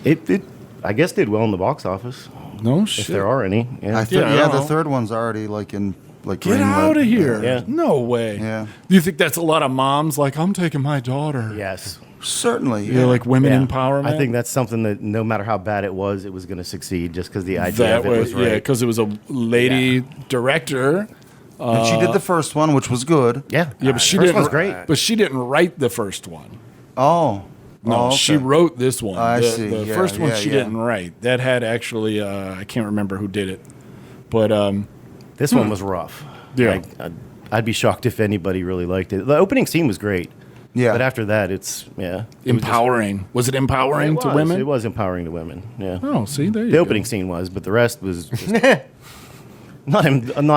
It I guess did well in the box office No if shit. there are any. Yeah, I Yeah, don't the know. third one's already like in like Get greenlit. out of here. Yeah. No way. Yeah. Do you think that's a lot of moms like, I'm taking my daughter? yes. Certainly. Yeah, like women Yeah. empowerment. I think that's something that no matter how bad it was going to succeed just because the idea that of it was, was right. yeah, because it was a lady director. And she did the first one, which was good. Yeah, Yeah, but she first didn't. one's great. But she didn't write the first one. Oh. No, Oh, okay. she wrote this one. I the see. the Yeah, first one yeah, she yeah. didn't write. That had actually I can't remember who did it, but This one was rough. Yeah. Like, I'd be shocked if anybody really liked it. The opening scene was great. Yeah. But after that, it's, yeah. It was just- empowering. Was it empowering to women? It was empowering to women, yeah. Oh, see, there you The go. opening scene was, but the rest was just not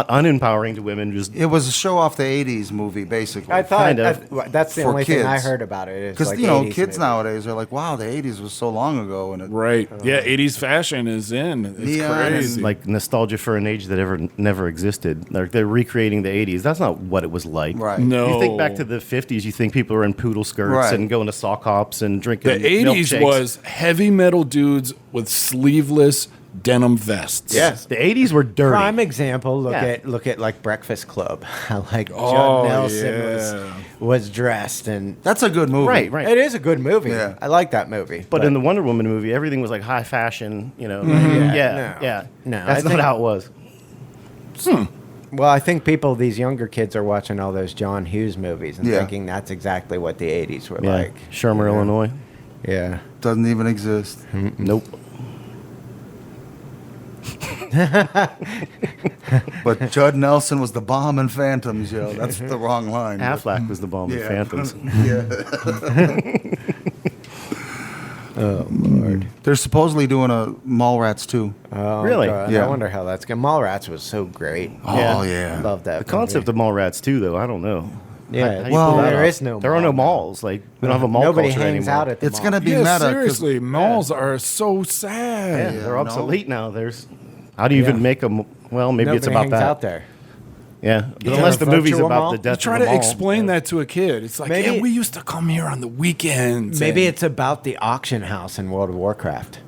unempowering to women. Just It was a show off the 80s movie, basically. I thought Kind of. that's the For only thing I kids. heard about it. Because, Like you know, 80s kids movies. nowadays are like, wow, the 80s was so long ago. And it, Right. Yeah, 80s fashion is in. It's Neon and, crazy. like nostalgia for an age that never existed. They're recreating the 80s. That's not what it was like. Right. No. You think back to the 50s, you think people were in poodle skirts Right. and going to sock hops and drinking The 80s milkshakes. was heavy metal dudes with sleeveless denim vests. Yes, the 80s were dirty. Prime example. Yeah. Look at like Breakfast Club. How like Oh, Judd Nelson yeah. was dressed, and That's a good movie. Right. it is a good movie. Yeah. I like that movie. But in the Wonder Woman movie, everything was like high fashion, you know. Yeah. No, That's I not think- how it was. well, I think these younger kids are watching all those John Hughes movies and Yeah. thinking that's exactly what the 80s were Yeah. like. Shermer, Illinois. Yeah. Doesn't even exist. Nope. But Judd Nelson was the bomb in Phantoms, yo. That's the wrong line. Affleck was the bomb in Yeah. Phantoms. Oh Lord. They're supposedly doing a Mallrats too. Oh, Really? God. Yeah. I wonder how that's going. Mallrats was so great. Oh Yeah. yeah. Love that. The concept of Mallrats too, though, I don't know. Yeah. How you Well, pull that there off? is no. There are no mall now. malls. Like we don't have a mall Nobody culture hangs anymore. out at the It's mall. gonna be Yeah, meta. 'cause- seriously, malls are so Yeah, sad. Yeah, they're no. obsolete now. There's how do you even make them? Well, maybe Nobody it's about hangs that. out there. Yeah, but Yeah. unless the movie's Virtual about mall? the You death try of the to mall. explain that to a kid. It's like, Maybe- yeah, we used to come here on the weekends. Maybe and- it's about the auction house in World of Warcraft,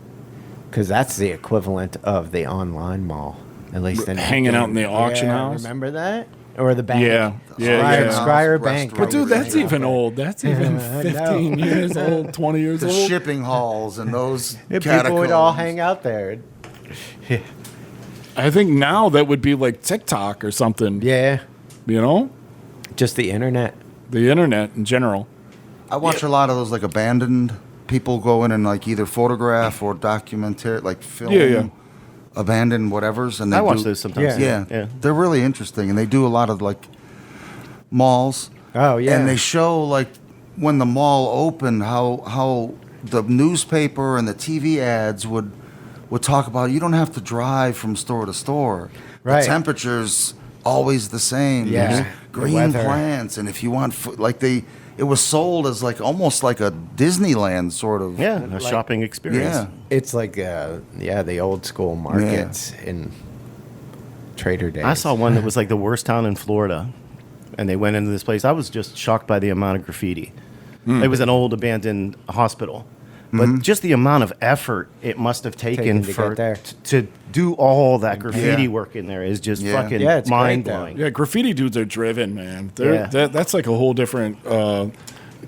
because that's the equivalent of the online mall, at least in Hanging out in the auction house? Remember that? Or the bank? Yeah, yeah, Scryer, yeah. Scryer Bank. But dude, that's Hanging out even there. old. That's even I know. 15 years old, 20 years the old. shipping halls and those Yeah, people would all catacombs. hang out there. I think now that would be like TikTok or something. Yeah, You know, just the internet. the internet in general. I watch a lot of those like abandoned people go in and like either photograph or documentary, like film Yeah. abandoned whatevers. And they I watch do- those sometimes. Yeah. Yeah, they're really interesting, and they do a lot of like malls. Oh, yeah. and they show like when the mall opened, how the newspaper and the TV ads would talk about you don't have to drive from store to store. Right. The temperature's always the same. Yeah. There's The green weather. plants, and if you want it was sold as like almost like a Disneyland sort of. Yeah, a shopping experience. Yeah. It's like the old school markets in Trader Days. I saw one that was like the worst town in Florida, and they went into this place. I was just shocked by the amount of graffiti. It was an old abandoned hospital, but just the amount of effort it must have taken to for get there. to do all that graffiti Yeah. work in there is just Yeah. fucking Yeah, it's great, mind though. blowing. Yeah, graffiti dudes are driven, man. Yeah. That's like a whole different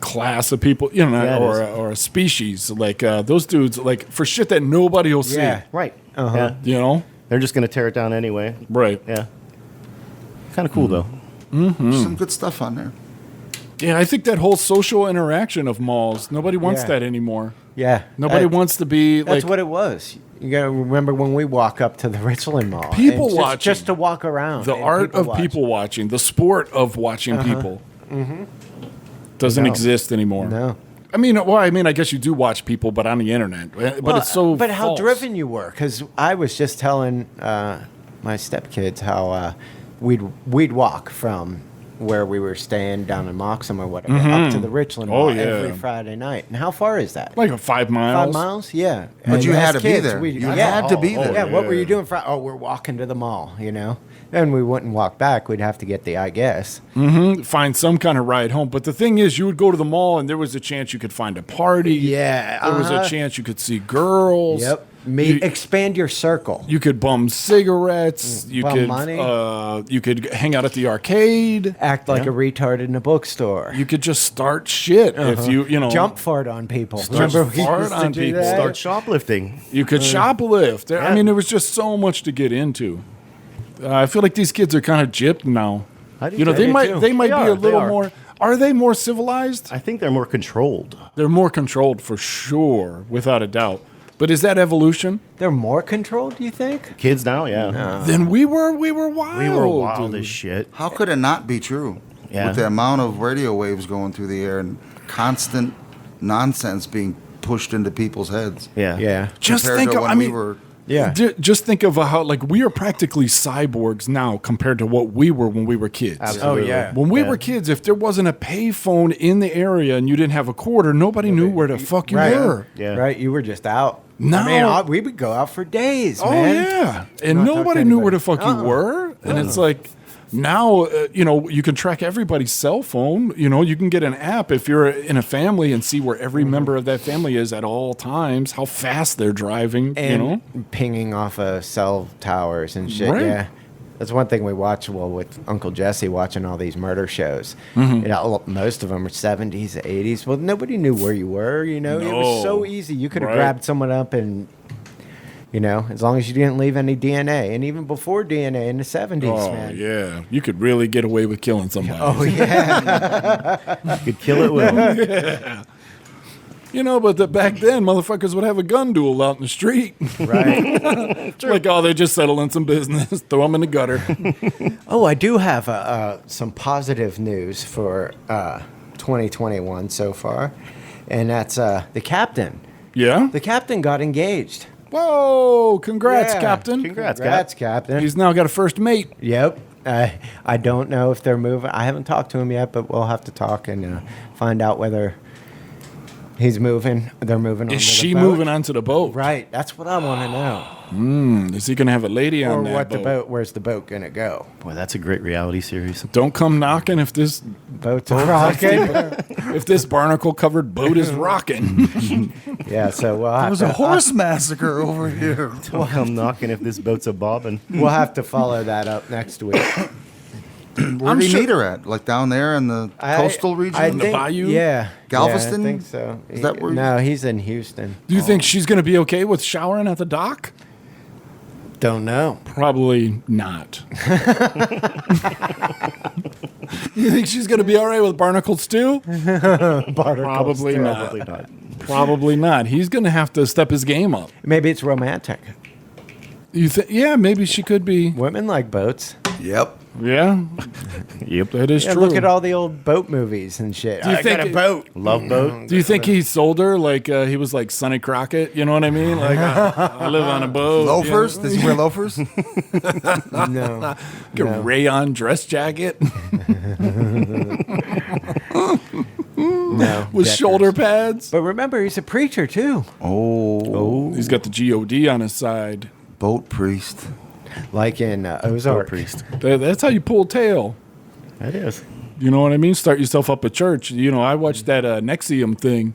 class of people, you know, Yeah, it is. or a species. Like those dudes, like for shit that nobody will see. Yeah. Right. Uh-huh. Yeah. You know, They're just going to tear it down anyway. right? Yeah. Kind of cool though. Some good stuff on there. Yeah, I think that whole social interaction of malls, nobody wants Yeah. that anymore. Yeah. Nobody wants to be That's like what it was. You gotta remember when we walk up to the Richland Mall. People and just, watching. just to walk around. the and art of watch. people watching, the sport of watching people. Doesn't No. exist anymore. No. I mean, I guess you do watch people, but on the internet. But Well, it's so. But how false. driven you were? Because I was just telling my stepkids how we'd walk from where we were staying down in Moxham or whatever up to the Richland Oh, Mall yeah. every Friday night. And how far is that? Like 5 miles. 5 miles? Yeah. But And you had as to be kids, there. we- You yeah. had to be there. Yeah, what were yeah. you doing? Oh, we're walking to the mall, you know? And we wouldn't walk back. We'd have to get the I guess. Find some kind of ride home. But the thing is, you would go to the mall and there was a chance you could find a party. Yeah, There was a chance you could see girls. Yep. You- Expand your circle. You could bum cigarettes. You Bum could money. you could hang out at the arcade. Act like a retard in a bookstore. You could just start shit if you know Jump fart on people. Start Remember we fart used to on do people. that? Start shoplifting. You could shoplift. I Yeah. mean, there was just so much to get into. I feel like these kids are kind of gypped now. I do You know, too. they I do might too. they might They be are, a they little are. more. Are they more civilized? I think they're more controlled. They're more controlled for sure, without a doubt. But is that evolution? They're more controlled, do you think? Kids now, yeah. Then we were wild. We were wild dude. as shit. How could it not be true? Yeah. With the amount of radio waves going through the air and constant nonsense being pushed into people's heads. Yeah. Just Compared think to of. when I we mean, were. Yeah. Just think of how like we are practically cyborgs now compared to what we were when we were kids. Absolutely. Oh, yeah. When we Yeah. were kids, if there wasn't a payphone in the area and you didn't have a quarter, nobody knew where the fuck you Right. were. Yeah. Right? You were just out. No. I mean, we would go out for days, Oh man. yeah, and Not talk nobody to knew where anybody. the fuck you were. And it's like, Now, you can track everybody's cell phone. You can get an app if you're in a family and see where every member of that family is at all times, how fast they're driving, And pinging off of cell towers and shit. Right. Yeah. That's one thing we watch with Uncle Jesse watching all these murder shows. Most of them are 70s, 80s. Well, nobody knew where you were, It was so easy. You could have grabbed someone up and, as long as you didn't leave any DNA. And even before DNA in the 70s, man. Yeah. You could really get away with killing somebody. Oh, yeah. You could kill it well. But back then, motherfuckers would have a gun duel out in the street. Right. Like, they're just settling some business. Throw them in the gutter. Oh, I do have some positive news for 2021 so far. And that's the captain. Yeah? The captain got engaged. Whoa! Congrats, Yeah. Captain. Congrats, Captain. He's now got a first mate. Yep. I don't know if they're moving. I haven't talked to him yet, but we'll have to talk and find out whether he's moving. They're moving on. Is to the she boat. moving onto the boat? Right. That's what I want to know. Is he going to have a lady Or on that what boat? the boat? Where's the boat gonna go? Boy, that's a great reality series. Don't come knocking if this Boat's rocking. if this barnacle covered boat is rocking. Yeah. So we'll have There was to, a horse massacre over here. Don't come knocking if this boat's a bobbing. we'll have to follow that up next week. Where did he meet her at? Like down there in the coastal region? I The think, bayou? Yeah. Galveston? Yeah, I think so. Is that where No, he's in Houston. Do you think she's going to be okay with showering at the dock? Don't know. Probably not. You think she's going to be all right with barnacles too? Probably not. Probably not. Probably not. He's going to have to step his game up. Maybe it's romantic. You think? Yeah, maybe she could be. Women like boats. Yep. Yeah, Yep. that is Yeah, true. look at all the old boat movies and shit. Do you I got think- a boat. Love boat. Do you think he sold her like he was like Sonny Crockett? You know what I mean? Like I live on a boat. Loafers? Does he wear loafers? No. Get a rayon dress jacket No. with Deckers. shoulder pads. But remember, he's a preacher too. Oh. He's got the God on his side. Boat priest. Like in Boat Ozark. priest. That's how you pull tail. That is. You know what I mean? Start yourself up a church. I watched that Nexium thing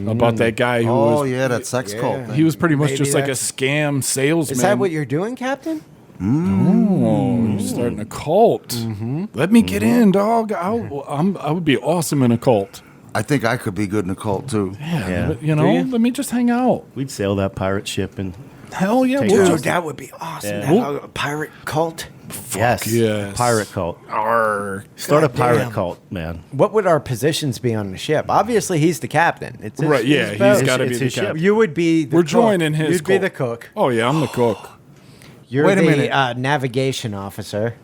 about that guy who Oh, was. yeah, that sex cult. He was pretty much Maybe just like a that's- scam salesman. Is that what you're doing, Captain? Oh, you're starting a cult. Let me get in, dog. I would be awesome in a cult. I think I could be good in a cult, too. Yeah. But, let me just hang out. We'd sail that pirate ship and Hell yeah, Take we'll it. just that would be awesome. Yeah. To have a pirate cult. yes, yes. pirate cult. Arr. Start a Goddamn. pirate cult, man. What would our positions be on the ship? Obviously, he's the captain. It's his, Right, yeah, his boat. he's got to It's be the his ship. captain. You would be the We're cook. joining his You'd be cult. the cook. Oh yeah, I'm the cook. You're Wait a the minute. navigation officer.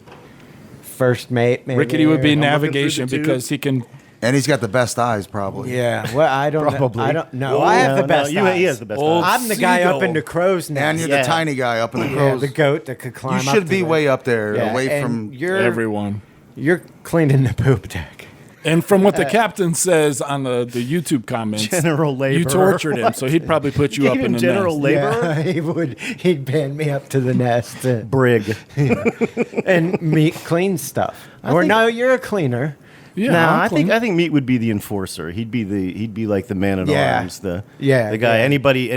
First mate, maybe. Rickety would be or- navigation through the because he can. And he's got the best eyes, probably. Yeah, well, I don't Probably. know. I don't know. I have the best He eyes. has the best Old eyes. I'm the guy up Seagull. in the crow's nest. And you're Yeah. the tiny guy up in the yeah, crows. the goat that could climb You up should to be the- way up there, Yeah, away and from... you're Everyone. You're cleaning the poop deck. And from what the captain says on the YouTube comments, General laborer. you tortured him, so he'd probably put you up in the general nest. laborer. Yeah, he would. He'd band me up to the nest Brig. and meat clean stuff. Or think- no, you're a cleaner. Yeah, No, I'm I think clean. Meat would be the enforcer. He'd be like the man at Yeah. arms. The guy. Yeah. Anybody The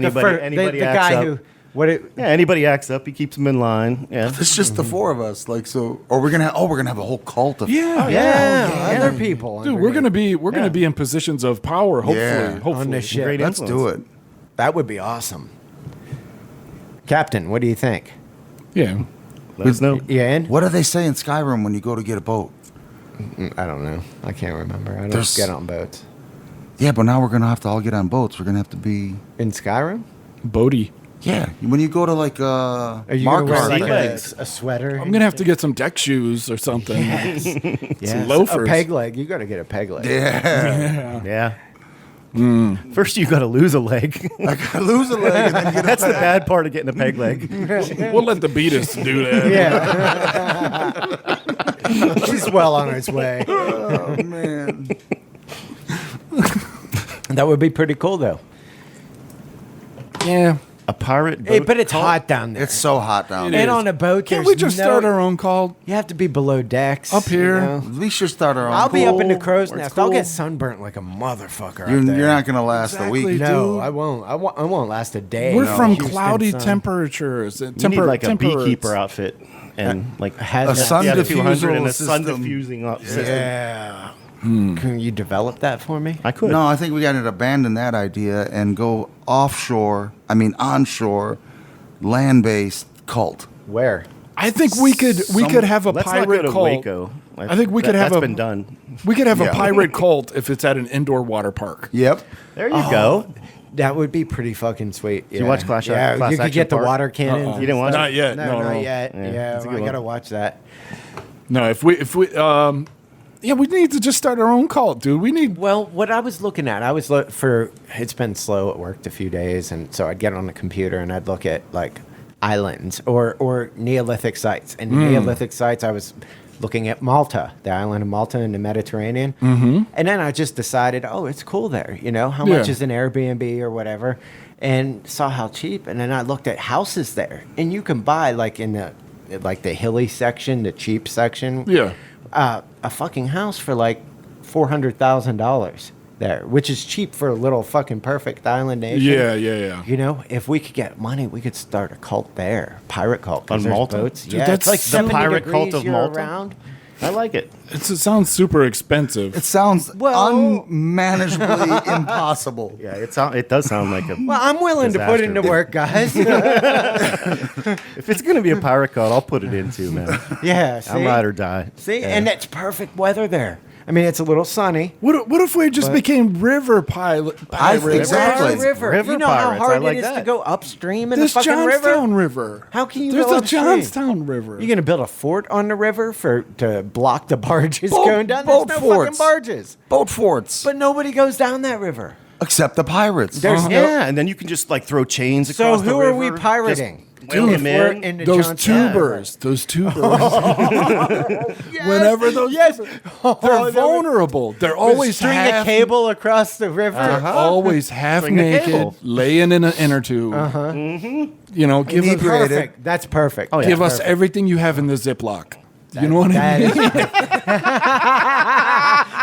acts guy up. who what it Yeah, anybody acts up. He keeps them in line. Yeah. It's just the four of us, like so. Or we're gonna have a whole cult of. Yeah, other people. dude, we're gonna be in positions of power. Hopefully, Yeah. hopefully. On the ship. Great Let's do it. That would be awesome. Captain, what do you think? Yeah, Let us know. You in? What do they say in Skyrim when you go to get a boat? I don't know. I can't remember. I don't There's- get on boats. Yeah, but now we're gonna have to all get on boats. We're gonna have to be. In Skyrim? Bodie. Yeah, when you go to like Are you Mark gonna wear like legs. a sweater? I'm gonna have to get some deck shoes or something. yes. loafers. A peg leg. You got to get a peg leg. Yeah, Yeah. First, you got to lose a leg. I gotta lose a leg and then get That's the bad part of getting a peg leg. We'll let the Beatus do that. Yeah. She's well on its way. Oh man. That would be pretty cool, though. Yeah. A pirate boat. Hey, but it's hot down there. It's so hot down It there. and is. on a boat, Can't there's we just no- start our own cult? You have to be below decks. Up here. you know? We should start our own. I'll be up in the crow's Where it's nest. I'll cool. get sunburnt like a motherfucker. You're up there. not going to last Exactly. a week. No, dude. I won't. I won't last a day. We're No. from Houston cloudy sun. temperatures. You need like a beekeeper outfit and like Has A sun yeah, diffusal 200 and a sun system. diffusing system. Yeah. Can you develop that for me? I could. No, I think we got to abandon that idea and go onshore, land-based cult. Where? I think we could have a Let's not pirate go to cult. Waco. I think we could have that's a- been done. We could have Yeah. a pirate cult if it's at an indoor water park. Yep. There you go. That would be pretty fucking sweet. you watch Clash- Yeah, Class you could Action get the Park? water cannons. You didn't watch Not it? yet. No, No, not yet. Yeah, Yeah, it's a good I one. gotta watch that. No, if we yeah, we need to just start our own cult, dude. We need Well, what I was looking at, it's been slow at work a few days, and so I'd get on the computer and I'd look at like islands or Neolithic sites. And Neolithic sites, I was looking at Malta, the island of Malta in the Mediterranean. Mm-hmm. And then I just decided, oh, it's cool there. You know, how much Yeah. is an Airbnb or whatever? And saw how cheap. And then I looked at houses there, and you can buy like in the hilly section, the cheap section. Yeah. A fucking house for like $400,000 there, which is cheap for a little fucking perfect island nation. Yeah. You know, if we could get money, we could start a cult there, pirate cult. 'cause On there's Malta? boats. Dude, Yeah, that's it's like the 70 pirate cult degrees of year Malta? round. I like it. It sounds super expensive. It sounds Well- unmanageably impossible. Yeah, it does sound like a. Well, I'm willing to put Disaster. into work, guys. If it's gonna be a pirate cult, I'll put it in too, man. Yeah, see? I'm ride or die. See, Yeah. and it's perfect weather there. I mean, it's a little sunny. What if we just became river pirates? Exactly. River. River You know pirates, how I hard like it is to that. go upstream in There's the fucking Johnstown river. River. How can you There's go a upstream? Johnstown River. You gonna build a fort on the river to block the barges Boat- going down? boat There's no fucking forts. barges. Boat forts. But nobody goes down that river. Except the pirates. There's no. Yeah, and then you can just like throw chains So across the who river. are we pirating? Just whale them We're in. in the Those Johnstown tubers. Those tubers. Whenever those Yes. they're vulnerable. They're always string half, a cable across the river. they're always half String a naked, cable. laying in an inner tube. You know, give us Perfect. That's perfect. Oh, yeah. give us everything you have in the Ziploc. You know what I mean?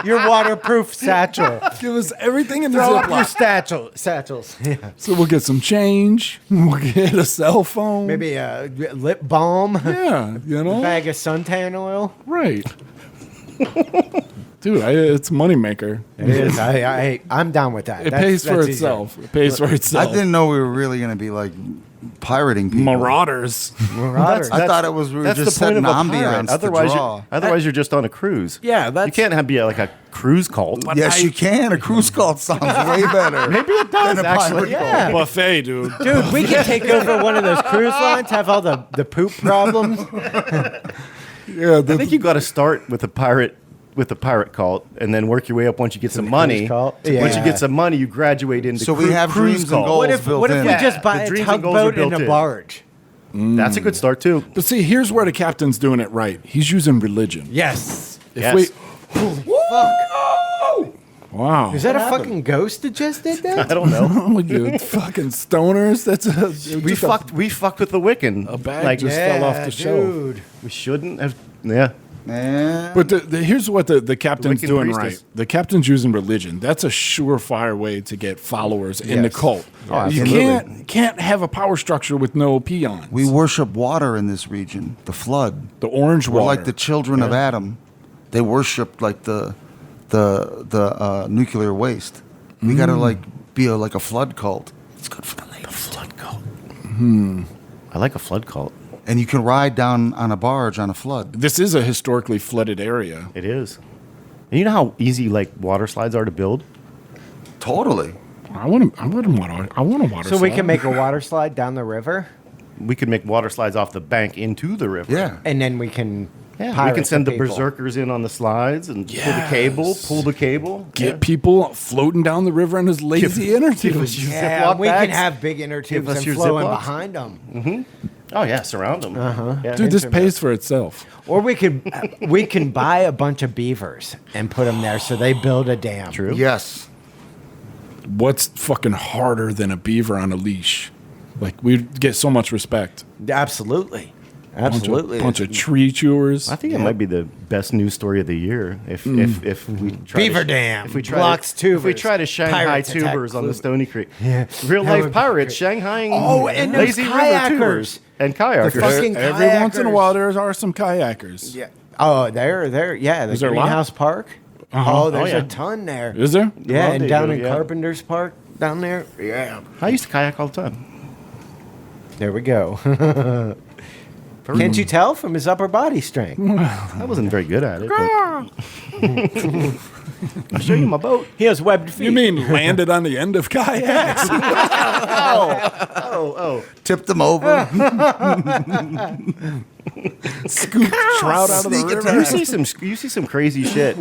Your waterproof satchel. Give us everything in the Throw up your Ziploc. satchels. Yeah. So we'll get some change. We'll get a cell phone. Maybe a lip balm. Yeah, you know? Bag of suntan oil. Right. Dude, it's a moneymaker. It is. I'm down with that. It pays for that's easy. itself. It pays for I itself. didn't know we were really going to be like pirating people. Marauders. Marauders. I thought it was we were That's just the point setting of a ambiance pirate. to draw. Otherwise, you're just on a cruise. Yeah, you that's- can't be like a cruise cult. Yes, you can. A cruise cult sounds way better. Maybe it does than a actually. pirate Yeah. Buffet, dude. Dude, we can take over one of those cruise lines, have all the poop problems. Yeah, I think you got to start with a pirate cult, and then work your way up once you get some money. cult? Once you Yeah. get some money, you graduate into So we have cruise dreams and cult. goals. What if built in. we just buy The a dreams and goals are tugboat and built a in. barge? That's a good start too. But see, here's where the captain's doing it right. He's using religion. Yes. If Yes. we, Fuck. wow. Is that a fucking ghost that just did I that? don't know. wrong with you fucking stoners? That's we fucked with the Wiccan. A bag like just fell off the shelf. dude. we shouldn't have. Yeah. Eh, But here's what the captain's Wiccan doing priestess. right. The captain's using religion. That's a surefire way to get followers in the Yes. cult. Oh, You absolutely. can't have a power structure with no peons. we worship water in this region, the flood. the orange We're water. like the children of Adam. They worship like the nuclear waste. We got to like be like a flood cult. It's good for the ladies. The flood cult. I like a flood cult. And you can ride down on a barge on a flood. This is a historically flooded area. It is. And you know how easy like water slides are to build? Totally. I want a water. So we slide. can make a water slide down the river, We could make water slides off the bank into the river. Yeah. and then we can. Yeah, we pirate can send the people. berserkers in on the slides and pull the cable. get people floating down the river in his lazy inner Give us tubes. your Yeah, Ziploc we can bags. have big inner Give tubes us and your flowing Ziplocs. behind them. Oh yeah, surround them. Yeah. Dude, this pays for itself. Or we can buy a bunch of beavers and put them there so they build a dam. True. Yes. What's fucking harder than a beaver on a leash? Like we'd get so much respect. Absolutely. Bunch of tree chewers. I think it might be the best news story of the year. If we try Beaver to, Dam if we try blocks to, if we tubers. try to Shanghai Pirates attack tubers on the Clue. Stony Creek, Yeah. real That would life be pirates great. Shanghaiing Oh, and those lazy river kayakers. tubers and kayakers. The fucking Every once in a kayakers. while, there are some kayakers. Yeah. Oh, there. Yeah, the Is there a lot? Greenhouse Park. Uh-huh. Oh, there's Oh, yeah. a ton there. Is there? Yeah, and down Rendezvous, in yeah. Carpenter's Park down there. Yeah. I used to kayak all the time. There we go. Can't you tell from his upper body strength? I wasn't very good at it. But I'll show you my boat. He has webbed feet. You mean landed on the end of kayaks? Tipped them over. Scoop trout out of the Sneak river? You see some crazy shit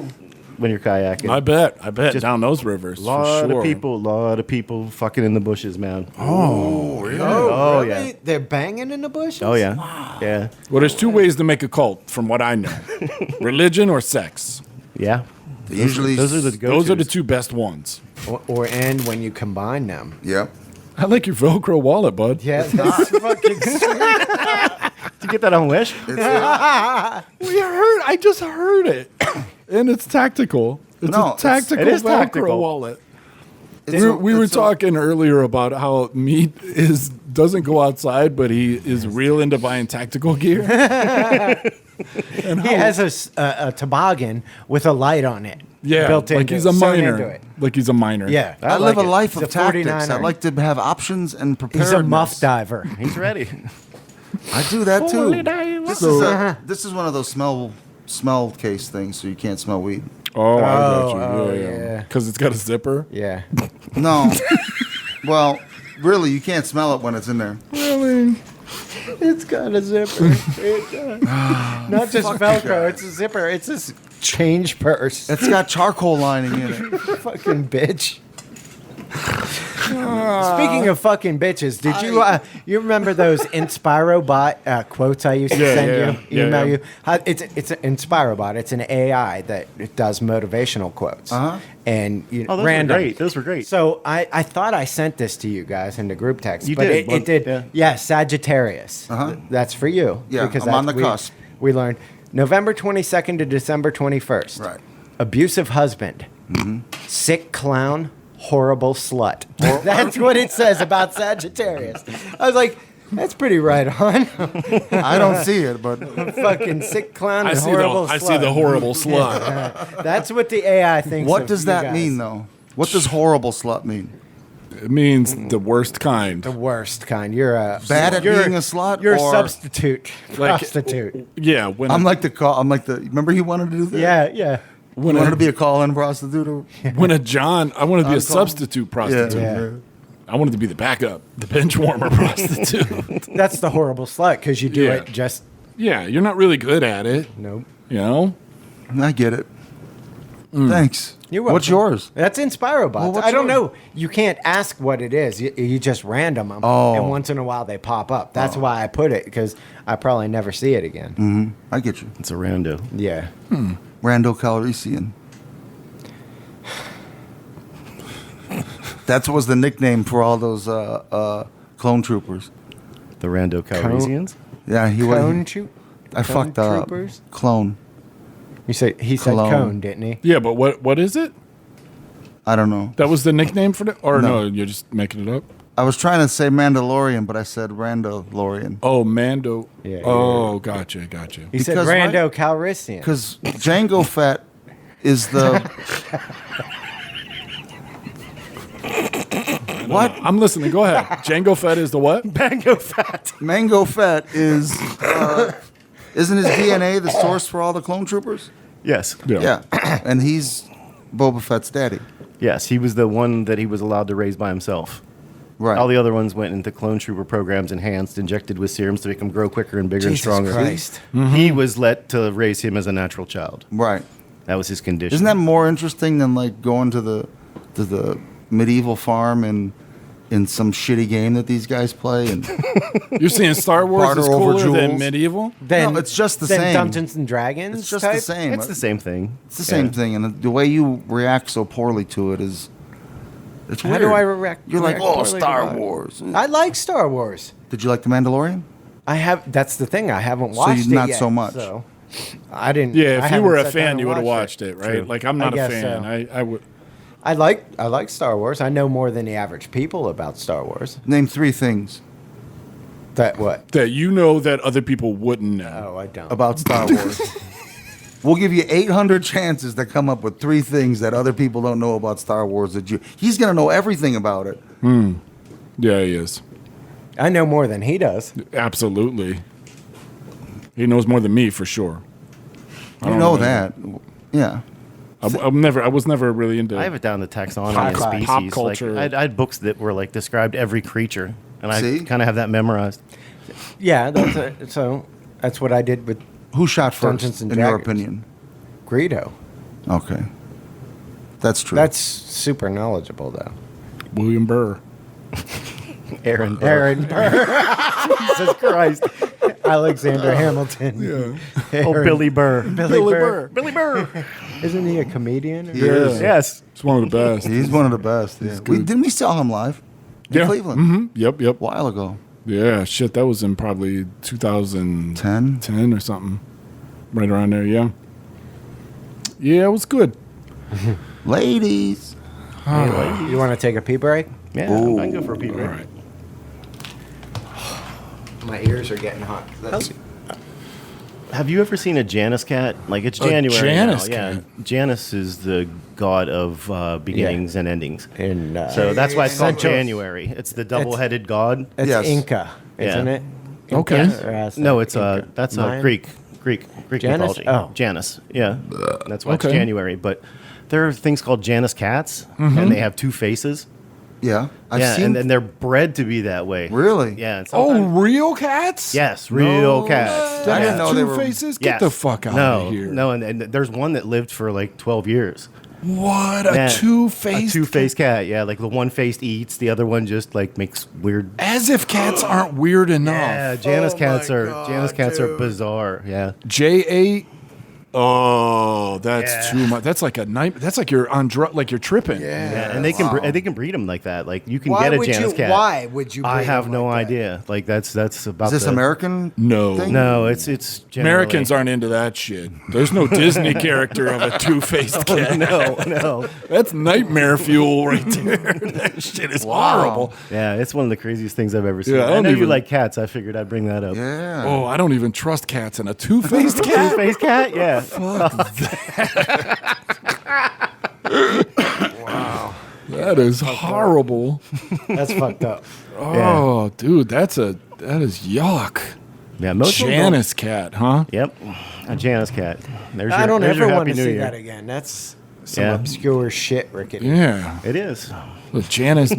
when you're kayaking. I bet. Just Down those rivers. lot for sure. lot of people fucking in the bushes, man. Oh, Oh, really? yeah. They're banging in the bushes? Oh yeah, yeah, Well, there's two ways to make a cult, from what I know: religion or sex. yeah. Usually, Those are the Those are the go-tos. two best ones. Or and when you combine them. Yep. I like your Velcro wallet, bud. Yeah, that's fucking Did you get that on Wish? I just heard it, and it's tactical. It's No, a tactical it is Velcro tactical. wallet. We were talking earlier about how Meat doesn't go outside, but he is real into buying tactical gear. He has a toboggan with a light on it. Yeah, built like into he's it, a sewn miner. into it. Like he's a miner. Yeah, I live like a it. life He's of a tactics. 49er. I like to have options and preparedness. He's a muff diver. He's ready. I do that too. So- This is one of those smell case things, so you can't smell weed. Oh, I got you. Oh, Yeah. yeah. Because it's got a zipper. Yeah. No. Well, really, you can't smell it when it's in there. Really? It's got a zipper. It does. Not just Velcro. It's a zipper. It's a change purse. It's got charcoal lining in it. Fucking bitch. Speaking of fucking bitches, did you remember those InspiroBot quotes I used to send you, email you? It's an InspiroBot. It's an AI that it does motivational quotes. And Oh, those random. were great. Those were great. So I thought I sent this to you guys in the group text. You but did, it did. yeah. Yeah, Sagittarius. That's for you. Yeah, I'm on the cusp. We learned November 22nd to December 21st. Right. Abusive husband. Sick clown. Horrible slut. That's what it says about Sagittarius. I was like, that's pretty right on. I don't see it, but Fucking sick clown and I horrible slut. see the horrible slut. That's what the AI thinks. what of does you that guys. mean, though? What does horrible slut mean? It means the worst kind. The worst kind. You're a Bad at you're- being a slut, You're or- a substitute prostitute. Yeah. When Remember he wanted to do that? Yeah. He wanted to be a call-in prostitute? Or? when a John, I wanted to be a On call? substitute prostitute. Yeah. I wanted to be the backup, the bench warmer prostitute. That's the horrible slut because you do Yeah. it just Yeah, you're not really good at it. nope. You know? I get it. Thanks. You're welcome. What's yours? That's InspiroBots. Well, what's I don't yours? know. You can't ask what it is. You just random them, Oh. and once in a while they pop up. That's why I put it because I probably never see it again. I get you. It's a rando. Yeah. Rando Calrissian. That was the nickname for all those clone troopers. The rando Calrissians. Yeah, he Cone was. troop. I cone fucked up. troopers? Clone. He said Cologne. cone, didn't he? Yeah, but what is it? I don't know. That was the nickname for it? Or No. no, you're just making it up? I was trying to say Mandalorian, but I said Randalorian. Oh, Mando. Yeah, Oh, gotcha. He said Because Rando Calrissian. Because Django Fett is the. What? I'm listening. Go ahead. Django Fett is the what? Bango fat. Mango Fett is. Isn't his DNA the source for all the clone troopers? Yes. Yeah. And he's Boba Fett's daddy. Yes, he was the one that he was allowed to raise by himself. Right. All the other ones went into clone trooper programs, enhanced, injected with serums to make him grow quicker and bigger and Jesus stronger. Christ. He was let to raise him as a natural child. Right. That was his condition. Isn't that more interesting than like going to the medieval farm and in some shitty game that these guys play? And You're saying Star Wars Barter is over cooler than jewels. medieval? Then No, it's just the then same. Dungeons and Dragons. it's just type? the same. It's the same thing. It's the same thing, and the way you react so poorly to it is It's How weird. do I react? You're like, react oh, poorly Star about it?" Wars. I like Star Wars. Did you like The Mandalorian? I have. That's the thing. I haven't watched you- it not yet, so much. So I didn't. Yeah, I if you haven't were a sat down fan, and you would have watched it, right? True. Like I'm not a guess fan. so. I would. I like Star Wars. I know more than the average people about Star Wars. Name 3 things That what? That you know that other people wouldn't know. Oh, I don't. about Star Wars. We'll give you 800 chances to come up with 3 things that other people don't know about Star Wars that you. He's gonna know everything about it. Yeah, he is. I know more than he does. Absolutely. He knows more than me for sure. You know that. Yeah. I was never really into. I have it down to taxonomy Pop- and pop species. culture. Like, I had books that were like described every creature, and I See? kind of have that memorized. Yeah, so that's what I did with Who shot first, Dungeons and in your Dragons. opinion? Greedo. Okay. That's true. That's super knowledgeable, though. William Burr. Aaron. Aaron Burr. Jesus Christ. Alexander Hamilton. Yeah. Oh, Billy Burr. Billy Burr. Billy Burr. Isn't he a comedian? He is. Yes. It's one of the best. He's one of the best. Yeah. Didn't we saw him live in Yeah. Cleveland Yep. a while ago? Yeah, shit, that was in probably 2010 or something. Right around there, yeah. Yeah, it was good. Ladies. You want to take a pee break? Yeah, Ooh. I can go for a pee All break. right. My ears are getting hot. Have you ever seen a Janus cat? Like, it's January Janus now. Yeah, cat? Janus is the god of beginnings and endings. In, So that's why it's called Central- January. It's the double-headed god. It's Yes. Inca, isn't Yeah. it? Okay. Inca or Aztec? No, it's Inca. that's Mayan? Greek Janus? mythology. Oh. Janus. Yeah, that's why Okay. it's January. But there are things called Janus cats, and they have 2 faces. Yeah. I've Yeah, seen. and they're bred to be that way. Really? Yeah. And Oh, sometimes- real cats? yes, real cats. I That didn't have know they 2 were- faces? Get Yes. the fuck out no, of here. No, and there's one that lived for like 12 years. What? A Yeah. two-faced? A two-faced cat. Yeah, like the one faced eats, the other one just like makes weird. As if cats aren't weird enough. Yeah, Janus cats are bizarre. Yeah. J8. Oh, that's Yeah. too much. That's like a night. That's like you're on like you're tripping. Yeah, and they can they can breed them like that. Like you can Why get a would Janus you? cat. Why would you? I breed have them no like that? idea. Like that's about. Is this the, American? No. thing? No, it's generally, Americans aren't into that shit. There's no Disney character of a two-faced cat. No. That's nightmare fuel right there. That shit is horrible. Yeah, it's one of the craziest things I've ever seen. Yeah, I I don't know you even- like cats. I figured I'd bring that up. Yeah. Oh, I don't even trust cats. And a two-faced cat? Two-faced cat. Yeah. That is horrible. That's fucked up. Oh, dude, that is yuck. Yeah. Most of them Janice cat, huh? don't- Yep. A Janus cat. There's I your, don't there's ever your want Happy to New see Year. that again. That's some Yeah. obscure shit, Rickety. Yeah. It is. A Janice.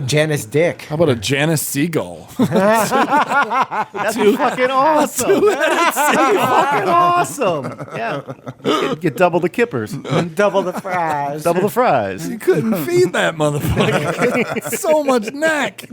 Janice Dick. How about a Janice seagull? That's fucking awesome. That's fucking awesome. Yeah. Get double the kippers. Double the fries. Double the fries. You couldn't feed that motherfucker. So much neck.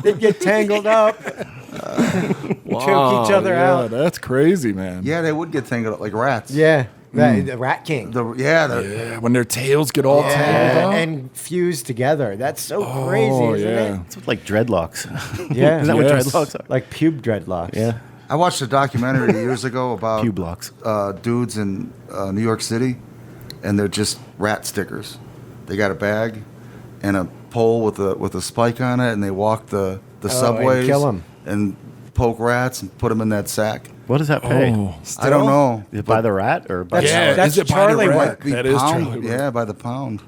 They get tangled up. Choke each other yeah, out. That's crazy, man. Yeah, they would get tangled up like rats. Yeah. The Rat King. Yeah, when their tails get all tangled up. And fused together. That's so crazy, isn't yeah. It's with like dreadlocks. it? Yeah. Isn't that what Yes. dreadlocks are? Like pube dreadlocks. Yeah. I watched a documentary years ago about Pube locks. dudes in New York City, and they're just rat stickers. They got a bag and a pole with a spike on it, and they walk the subways and kill 'em. and poke rats and put them in that sack. What does that pay? Oh. I don't know. Is it by the rat or by Yeah, That's is it by the Charlie rat? work. That is pound, Charlie work. yeah, by the pound.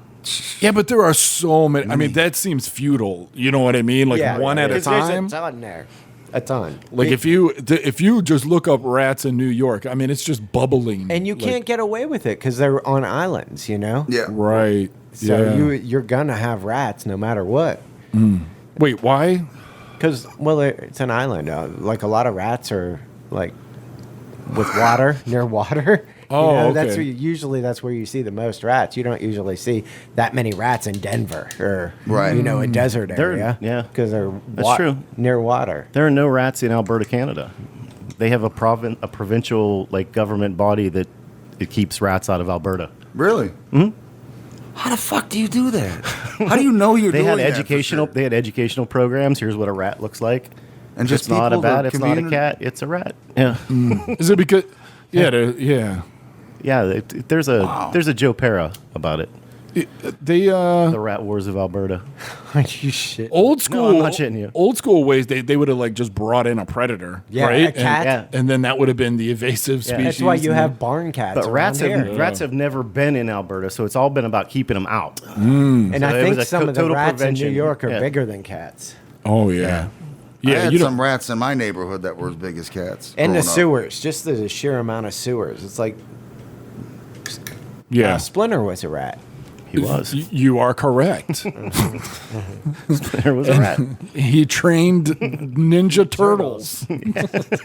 Yeah, but there are so many. I mean, that seems futile. You know what I mean? Like one at a 'Cause there's time. a ton there. A ton. Like if you just look up rats in New York, I mean, it's just bubbling. And you can't get away with it because they're on islands, you know? Yeah. Right. So yeah. you're going to have rats no matter what. Wait, why? Because, well, it's an island. Like a lot of rats are like with water, near water. Oh, That's okay. usually that's where you see the most rats. You don't usually see that many rats in Denver or, Right. a desert They're- area. yeah. Because they're That's true. near water. There are no rats in Alberta, Canada. They have a provincial like government body that it keeps rats out of Alberta. Really? How the fuck do you do that? How do you know you're They doing had that for educational. sure? They had educational programs. Here's what a rat looks like. And just it's not a people, bat. the It's not a community- cat. It's a rat. Yeah, Is it because? Yeah, yeah. yeah. There's a Joe Pera about it. They The Rat Wars of Alberta. You shit. old school. I'm not shitting you. Old school ways. They would have like just brought in a predator, Yeah, right? a cat. And then that would have been the evasive species. That's why you and have barn cats. But around here. rats have never been in Alberta, so it's all been about keeping them out. And I So it think was a some of the total rats in New prevention. York are Yeah. bigger than cats. Oh yeah, I yeah. had You some don't. rats in my neighborhood that were as big as cats. And the growing up. sewers, just the sheer amount of sewers. It's like Yeah, Splinter was a rat. He was. You are correct. There was a rat. He trained Ninja Turtles.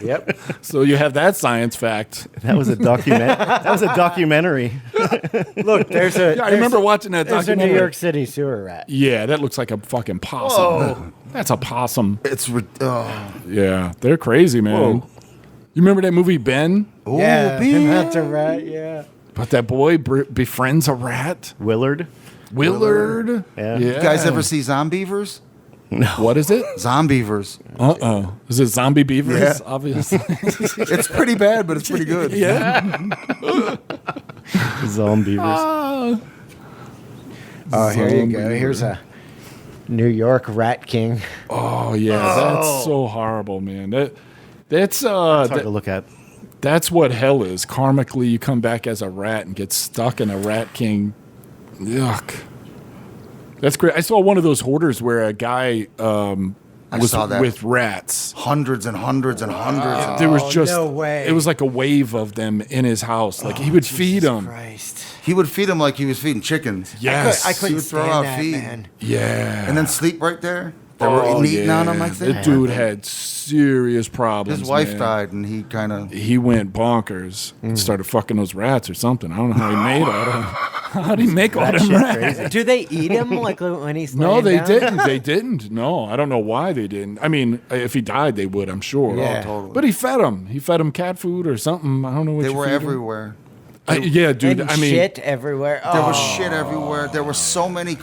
Yep. So you have that science fact. That was a document. That was a documentary. Look, there's a. Yeah, I remember watching that There's a documentary. New York City sewer rat. Yeah, that looks like a fucking possum. That's a possum. It's Yeah, they're crazy, man. Whoa. You remember that movie Ben? Yeah, Ben. that's a rat. Yeah. But that boy befriends a rat. Willard. Willard. Yeah. You guys ever see Zombievers? What is it? Zombievers. Is it zombie beavers? Yeah. Obviously. It's pretty bad, but it's pretty good. Yeah. Zombievers. Oh, here you go. Zombie Here's a New York rat king. Oh yeah, that's so horrible, man. That's It's hard to look at. that's what hell is. Karmically, you come back as a rat and get stuck in a rat king. Yuck. That's great. I saw one of those hoarders where a guy was saw that. with rats. Hundreds and hundreds and hundreds. There was just no way. It was like a wave of them in his house. Like he would feed them. Christ. He would feed them like he was feeding chickens. Yes. I He couldn't would throw stand out that, feed. man. Yeah. And then sleep right there. They were eating on him like that. That dude had serious problems. His wife man. died, and he kind of. He went bonkers and started fucking those rats or something. I don't know how he made all them. How did he make all them rats? Do they eat him like when he's No, laying they down? didn't. They didn't. No, I don't know why they didn't. I mean, if he died, they would, I'm sure. Yeah. Totally. But he fed them. He fed them cat food or something. I don't know what They you were feed 'em. everywhere. Yeah, dude. And I mean, shit everywhere. There Oh. was shit everywhere. There were so many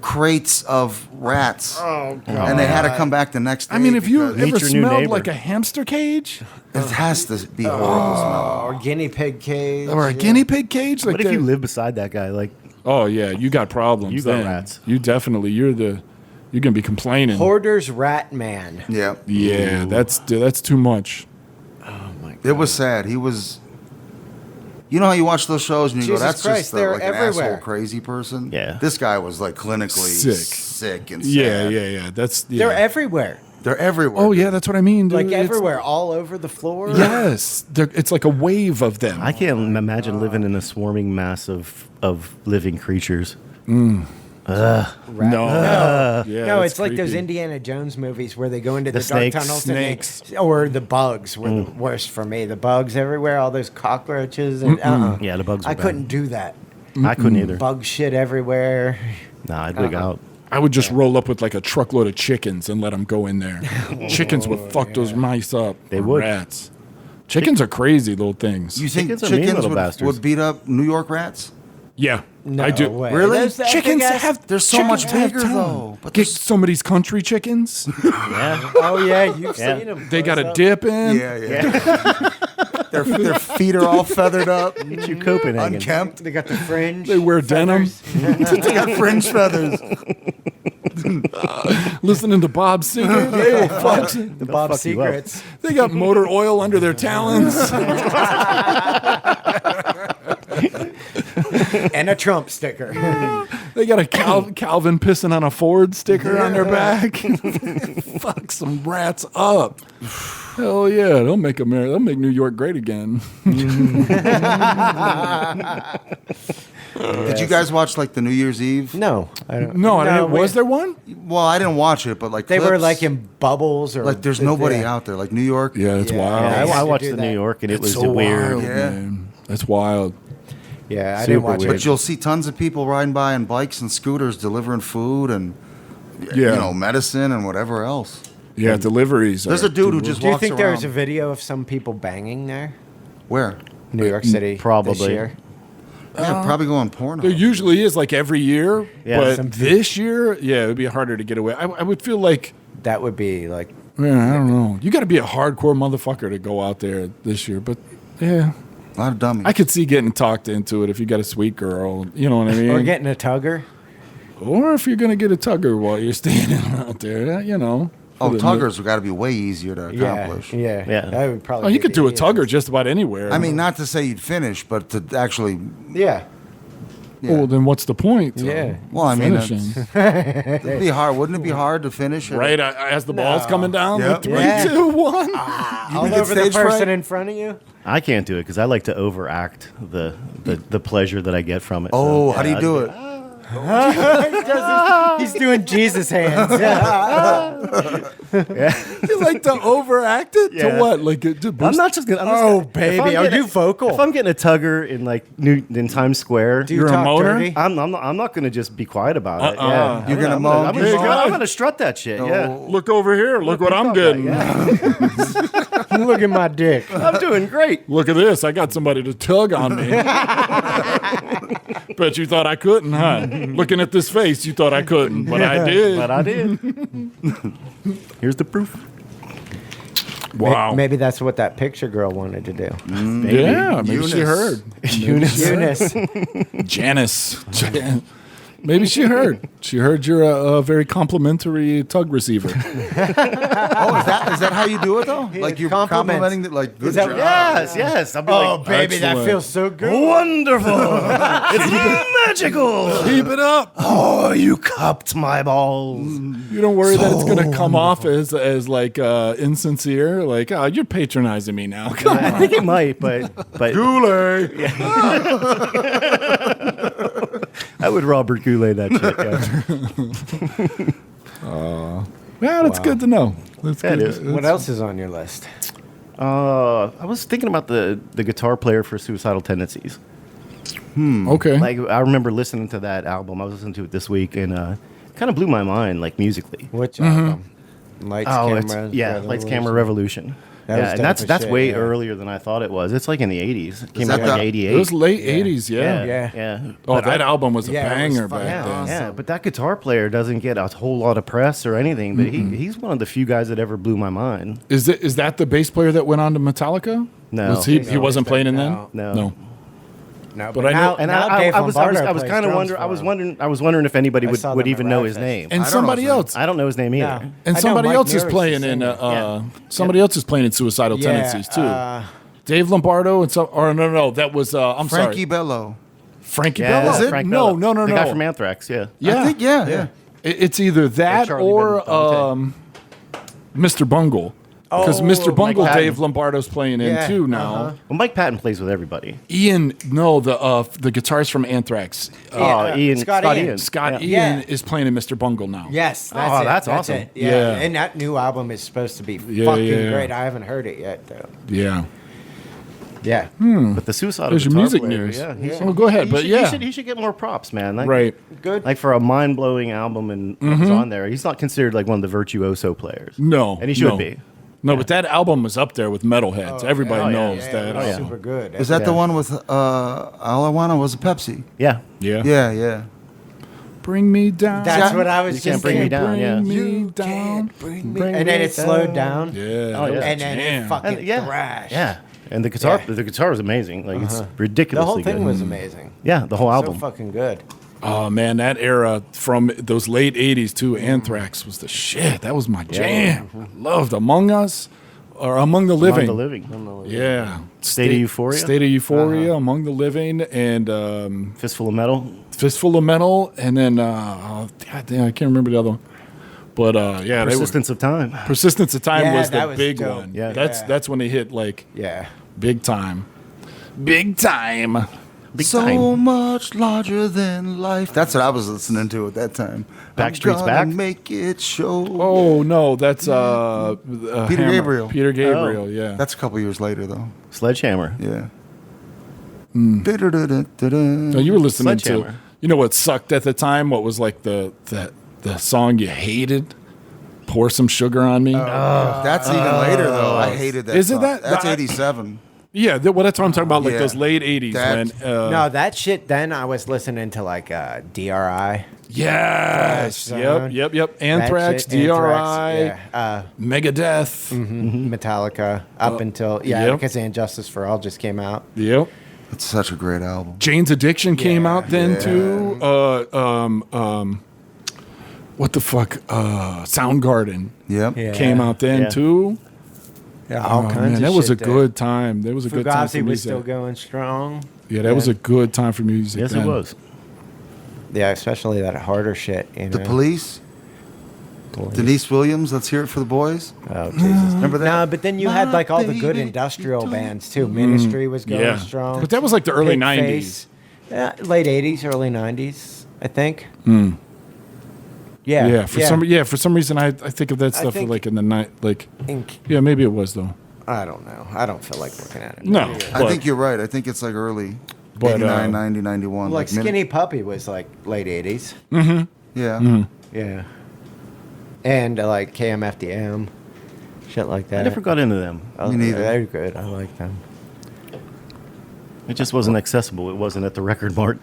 crates of rats, and they had to come back the next day. I mean, if you because ever Meet your new smelled neighbor. like a hamster cage it has to be horrible smell. Or guinea pig cage. or a yeah. guinea pig cage, like What if that- you live beside that guy? Like, Oh yeah, you got problems. You got then. rats. You definitely. You're gonna be complaining. Hoarder's rat man. Yeah, Yeah, that's too much. it was sad. He was. You know how you watch those shows and you Jesus go, "That's Christ, just they're like an everywhere." asshole, crazy person." Yeah. this guy was like clinically sick and sad. Yeah. That's yeah. They're everywhere. They're everywhere. Oh yeah, that's what I mean. Dude. Like It's- everywhere, all over the floor. Yes, it's like a wave of them. I can't imagine living in a swarming mass of living creatures. Rat. No, yeah, No, that's it's like those creepy. Indiana Jones movies where they go into the, The dark snakes. tunnels. Snakes. And or the bugs were the worst for me. The bugs everywhere, all those cockroaches. And, Yeah, the bugs were I bad. couldn't do that. I couldn't either. Bug shit everywhere. Nah, I'd wig out. I would just roll up with like a truckload of chickens and let them go in there. Chickens would fuck those mice up. They or would. Rats. Chickens are crazy little things. You think Chickens are mean chickens little would, bastards. would beat up New York rats? Yeah, No I do. way. Really? Those that Chickens big ass- have. They're so chickens much have bigger, talent. though, but Get they're- some of these country chickens. Yeah. Oh yeah, you've Yeah. seen them. They got a dip in. Yeah. their feet are all feathered up, Get you Copenhagen. unkempt. They got the fringe. They wear denim. They got fringe feathers. Listening to Bob Seger. They will fuck. the Bob fuck you up. Secrets. They got motor oil under their talons. And a Trump sticker. They got a Calvin pissing on a Ford sticker on their back. Fuck some rats up. Hell yeah, they'll make They'll make New York great again. Did you guys watch like the New Year's Eve? No, I don't. No, I didn't. we- Was there one? Well, I didn't watch it, but like They were clips, like in bubbles or like there's nobody out there. Like New York. Yeah, it's Yeah. wild. Yeah, I, used I to watched do the that. New York, and it was so weird. wild, Yeah. man. That's wild. Yeah, I Super didn't watch weird. it. But you'll see tons of people riding by on bikes and scooters delivering food and Yeah. medicine and whatever else. Yeah, deliveries. There's are a dude who too- just Do you walks think around. there's a video of some people banging there? Where? New York City. Probably. This year? Yeah, probably go on porn. There usually is like every year, Yeah. but this year, yeah, it would be harder to get away. I would feel like, That would be like, yeah, I don't know. You got to be a hardcore motherfucker to go out there this year, but yeah, A lot of dummies. I could see getting talked into it if you got a sweet girl. You know what I mean? or getting a tugger. Or if you're gonna get a tugger while you're standing out there, you know. Oh, For the- tuggers have got to be way easier to Yeah, accomplish. yeah, Yeah. That would probably. Oh, you be could the do a easiest. tugger just about anywhere. I mean, not to say you'd finish, but to actually. Yeah, Yeah. well, then what's the point? Yeah. Well, I mean, finishing. it'd be hard. Wouldn't it be hard to finish? it? Right as the ball's coming down. Yep. Like, 3, Yeah. 2, 1. all get over the stage person fright? in front of you. I can't do it because I like to overact the pleasure that I get from it. Oh, So, how do you yeah, do it? He's doing Jesus hands. Yeah. You like to overact it Yeah. to what? Like to boost? I'm not just gonna. Oh, if I'm baby, are getting you vocal? If I'm getting a tugger in like in Times Square, Do you You're a talk moaner? dirty? I'm not gonna just be quiet about it. Yeah, You're gonna I'm moan? I'm There you gonna, go. I'm gonna strut that shit. Yeah, Look over here. Look what I'm getting. Look at my dick. I'm doing great. Look at this. I got somebody to tug on me. Bet you thought I couldn't, huh? Looking at this face, you thought I couldn't, but I did. But I did. Here's the proof. Wow. Maybe that's what that picture girl wanted to do. Yeah, maybe she Eunice. heard. Eunice. Janice. Maybe she heard. She heard you're a very complimentary tug receiver. Oh, is that how you do it though? Like you're Compliments. complimenting it, like good Is that- job. Yes. I'll be Oh, like, baby, that excellent. feels so good. wonderful. It's magical. Keep it up. Oh, you cupped my balls. You don't worry that it's going to come off as like insincere. Like, oh, you're patronizing me now. Come I think it might, but Goulet. I would Robert Goulet that shit. Yeah, that's good to know. That's That good. is. What else is on your list? I was thinking about the guitar player for Suicidal Tendencies. Okay. Like I remember listening to that album. I was listening to it this week, and kind of blew my mind, like musically. Which album? Lights, Camera, Lights, Camera, Revolution. That was Yeah, and dope as that's shit, way yeah. earlier than I thought it was. It's like in the 80s. It came that out like the- 88. it was late 80s, yeah. Yeah. Oh, that album was a Yeah, it was banger fucking back then. awesome. Yeah, but that guitar player doesn't get a whole lot of press or anything. But he's one of the few guys that ever blew my mind. Is that the bass player that went on to Metallica? No. Was he No, wasn't playing in then? No. No. No, But I know- now, And now I Dave was Lombardo kind plays of drums wondering. for him. I was wondering if anybody I saw would them even at know Riot his Fest. name. And I don't somebody know his name. else. I don't know his name either. No. And I know somebody Mike else is Nurse playing the in singer. somebody else is playing in Suicidal Tendencies too. Dave Lombardo and some or no, that was I'm Frankie sorry. Bello. Frankie Yeah, Bello. Is it? Frank No, Bello. no. The guy from Anthrax. Yeah. Yeah. I think, yeah. It's either that Charlie or Dante. Mr. Bungle. Because Oh, Mr. Bungle, Patton. Dave Lombardo's playing in Yeah, too now. Well, Mike Patton plays with everybody. Ian, no, the guitarist from Anthrax. Scott Ian. Scott Yeah. Ian is playing in Mr. Bungle now. Yes, Oh, that's it. that's awesome. It. Yeah. Yeah. And that new album is supposed to be Yeah, fucking yeah. great. I haven't heard it yet, though. Yeah. Yeah. But the Suicidal There's your guitar music player, news. Yeah, Oh, go ahead, but yeah. he should get more props, man. Like, Right. Good. Like for a mind-blowing album and what's on there, he's not considered like one of the virtuoso players. No. And he should no. be. No, but that album was up there with metalheads. Everybody Oh, yeah. knows Yeah, that. it was yeah. super good. Is that the Yeah. one with All I Wanted Was a Pepsi? Yeah. Yeah. Yeah. Bring me down. That's what I was You just can't bring me thinking. down. Yeah. Bring me down. And then it slowed down. Yeah. Oh, that yeah. was a And then jam. it fucking And, yeah. thrashed. Yeah. And the guitar, Yeah. the guitar was amazing. Like it's The ridiculously whole thing good. was amazing. Yeah, the whole So album. fucking good. Oh man, that era from those late '80s too. Anthrax was the shit. That was my jam. Loved Among Us or Among the Living. Among the Living. Yeah. State of Euphoria? State of Euphoria, Among the Living, and Fistful of Metal. Fistful of Metal, and then God damn, I can't remember the other one. But yeah, Persistence of Time. Persistence of Time Yeah, was that the was big dope. one. Yeah. That's when they hit like Yeah. big time. Big time. Big so time. much larger than life. That's what I was listening to at that time. Backstreet's I'm Back? gonna Make it show. Oh no, that's Peter Hammer. Gabriel. Peter Gabriel, Oh. yeah. That's a couple years later, though. Sledgehammer. Yeah. No, you were listening to. Sledgehammer. You know what sucked at the time? What was like the song you hated? Pour Some Sugar on Me. That's even later, though. I hated that. Is it song. that? That's I- 87. Yeah, well, that's what I'm talking about. Like Yeah. those late '80s when. No, that shit. Then I was listening to like DRI. Yes. That Yep. Anthrax, shit, DRI, Anthrax, yeah. Megadeth. Metallica up until yep. because And Justice for All just came out. Yep. It's such a great album. Jane's Addiction came out then Yeah. too. What the fuck? Soundgarden Yep. Yeah. came out then Yeah. too. Yeah, all Oh, kinds man, of that was a shit there. good time. That was a good time for Fugazi was music. still going strong. Yeah, that was a good time for music. Yes, then. it was. Yeah, especially that harder shit. You know? The Police. Denise Williams. Let's hear it for the boys. Oh Jesus! Remember that? No, but then you had like all the good baby, industrial you bands too. Ministry was going Yeah. strong. But that was like the early Pig 90s. Face. Yeah, late '80s, early '90s, I think. Mm. Yeah, For some reason I think of that stuff think- like in the night. Like, Think- yeah, maybe it was though. I don't know. I don't feel like looking at it. No, I but- think you're right. I think it's like early. But, 89, 90, 91. Like mid- Skinny Puppy was like late '80s. Yeah. Yeah, and like KMFDM, shit like that. I never got into them. Me neither. They're good. I like them. It just wasn't accessible. It wasn't at the record mart.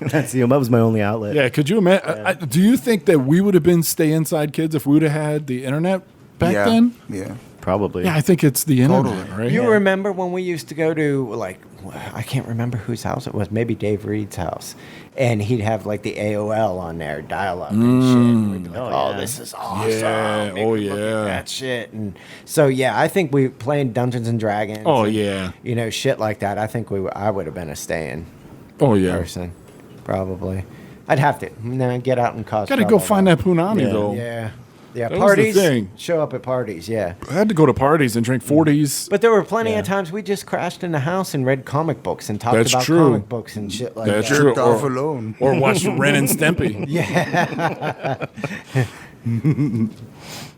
That was my only outlet. Yeah, could you imagine? Do you think that we would have been stay inside kids if we would have had the internet back Yeah. then? Yeah. Probably. Yeah, I think it's the internet, Totally. right? You remember when we used to go to like I can't remember whose house it was, maybe Dave Reed's house, and he'd have like the AOL on there, dial up and shit. And we'd be like, Oh, oh, yeah. this is awesome. Yeah. Make Oh, me look at yeah. that shit. And so yeah, I think we playing Dungeons and Dragons. Oh, and, yeah. you know, shit like that. I think I would have been a staying Oh yeah. person, probably. I'd have to get out and cause. Got to go trouble, find though. that punani Yeah. though. Yeah, yeah. That was the Parties. thing. Show up at parties. Yeah. I had to go to parties and drink 40s. But there were plenty Yeah. of times we just crashed in the house and read comic books and talked That's about true. comic books and shit like That's that. true. Jerked off alone. Or watch Ren and Stimpy. Yeah.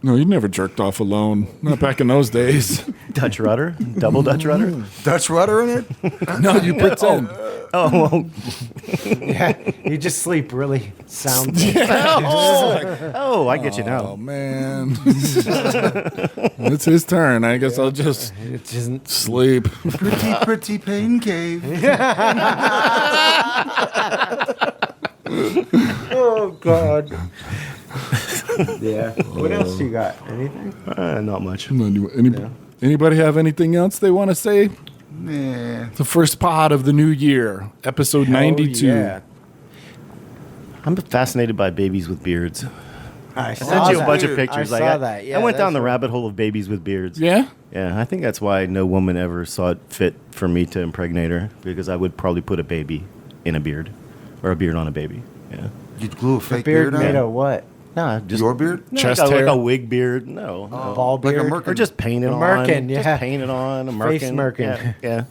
No, you never jerked off alone. Not back in those days. Dutch rudder? Double Dutch rudder? Dutch rudder in it? No, you pretend. Oh, well. Yeah. You just sleep really soundly. Oh, I get you Oh now. man, it's his turn. I guess I'll just It just sleep. Pretty, pretty pain cave. Oh God. Yeah. What else you got? Anything? Not much. Anybody have anything else they want to say? Yeah. The first pod of the new year, episode 92. Yeah. I'm fascinated by babies with beards. I I saw sent you a that. bunch of pictures. I saw that. Yeah, I went down that's the rabbit hole of babies with beards. Yeah? Yeah, I think that's why no woman ever saw it fit for me to impregnate her, because I would probably put a baby in a beard, or a beard on a baby. Yeah. You'd glue a fake beard beard, made on of what? Nah, just Your beard? no, Chest like hair? a wig beard. No, no. Ball Like a beard? merkin. Or just paint it A on. merkin, yeah. Just paint it on a merkin. Face merkin. Yeah.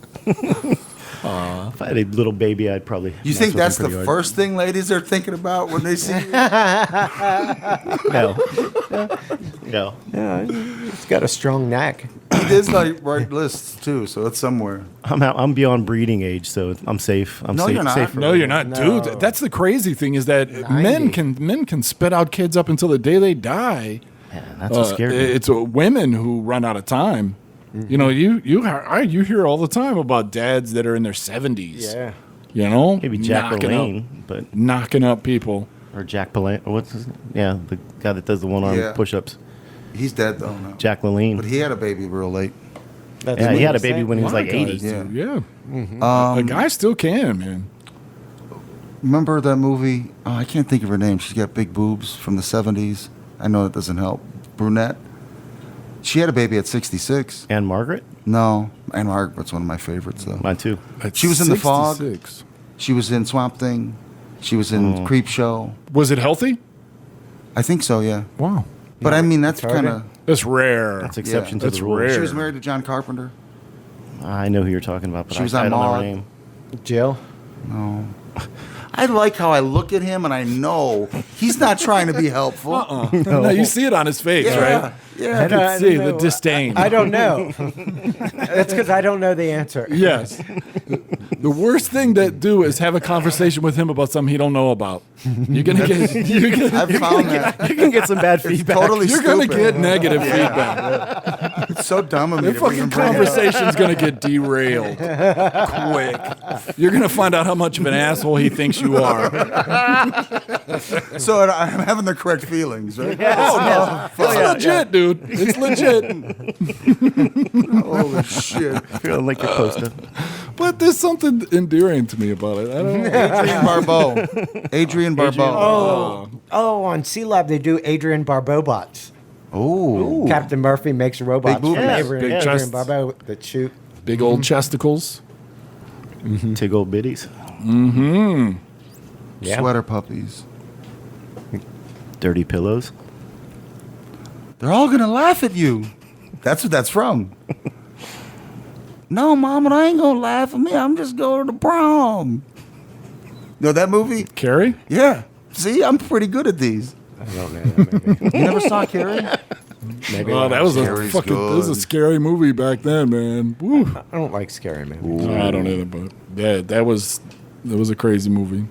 If I had a little baby, I'd probably. You mess think with that's him the pretty hard. first thing ladies are thinking about when they see you? No. No. Yeah, it's got a strong neck. He does like write lists too, so it's somewhere. I'm beyond breeding age, so I'm safe. I'm No, safe. you're not. Safe for No, you're not, No. dude. That's the crazy thing is that 90. men can spit out kids up until the day they die. Yeah, that's what scared me. It's women who run out of time. You know, you hear all the time about dads that are in their 70s. Yeah. You know, Maybe Jack knocking LaLanne, up, but knocking up people. or Jack Palance. Or what's his name? Yeah, the guy that does the one arm Yeah. push-ups. He's dead though now. Jack LaLanne. But he had a baby real late. That's Yeah, what he had a you baby say? when he was like 80. Guys Yeah. do, yeah. A guy still can, man. Remember that movie? Oh, I can't think of her name. She's got big boobs from the 70s. I know that doesn't help. Brunette. She had a baby at 66. And Margaret? No, Anne Margaret's one of my favorites though. Mine too. At She was in The Fog. 66. She was in Swamp Thing. She was in Creep Show. Was it healthy? I think so, yeah. Wow, But I mean, that's retarded? kind of. that's rare. That's exception to That's the rule. rare. She was married to John Carpenter. I know who you're talking about, but She was I on don't know her Maude. name. Jill. No. I like how I look at him and I know he's not trying to be helpful. No, you see it on his face, right? Yeah. I can see the disdain. I don't know. That's because I don't know the answer. Yes. The worst thing to do is have a conversation with him about something he don't know about. You're gonna I've found that. You can get some bad feedback. Totally you're gonna stupid. get negative feedback. It's so dumb of me The to bring fucking him back up. conversation's gonna get derailed quick. You're gonna find out how much of an asshole he thinks you are. So I'm having the correct feelings, right? It's legit, dude. It's legit. Holy shit. Feeling like you're posted. But there's something endearing to me about it. I don't know. Adrian Barbeau. Oh, on C-Lab they do Adrian Barbeau bots. Oh. Captain Murphy makes robots boobies. from Yes, Adrian, big Adrian chests. Barbeau that shoot. Big old chesticles. Tig old biddies. Yeah. Sweater puppies. Dirty pillows. They're all gonna laugh at you. That's what that's from. No, Mama, I ain't gonna laugh at me. I'm just going to the prom. Know that movie? Carrie? Yeah. See, I'm pretty good at these. I don't know that maybe. You never saw Carrie? Maybe Oh, that was a Carrie's fucking. That was a good. scary movie back then, man. Woo. I don't like scary movies. I don't either, but yeah, that was a crazy movie.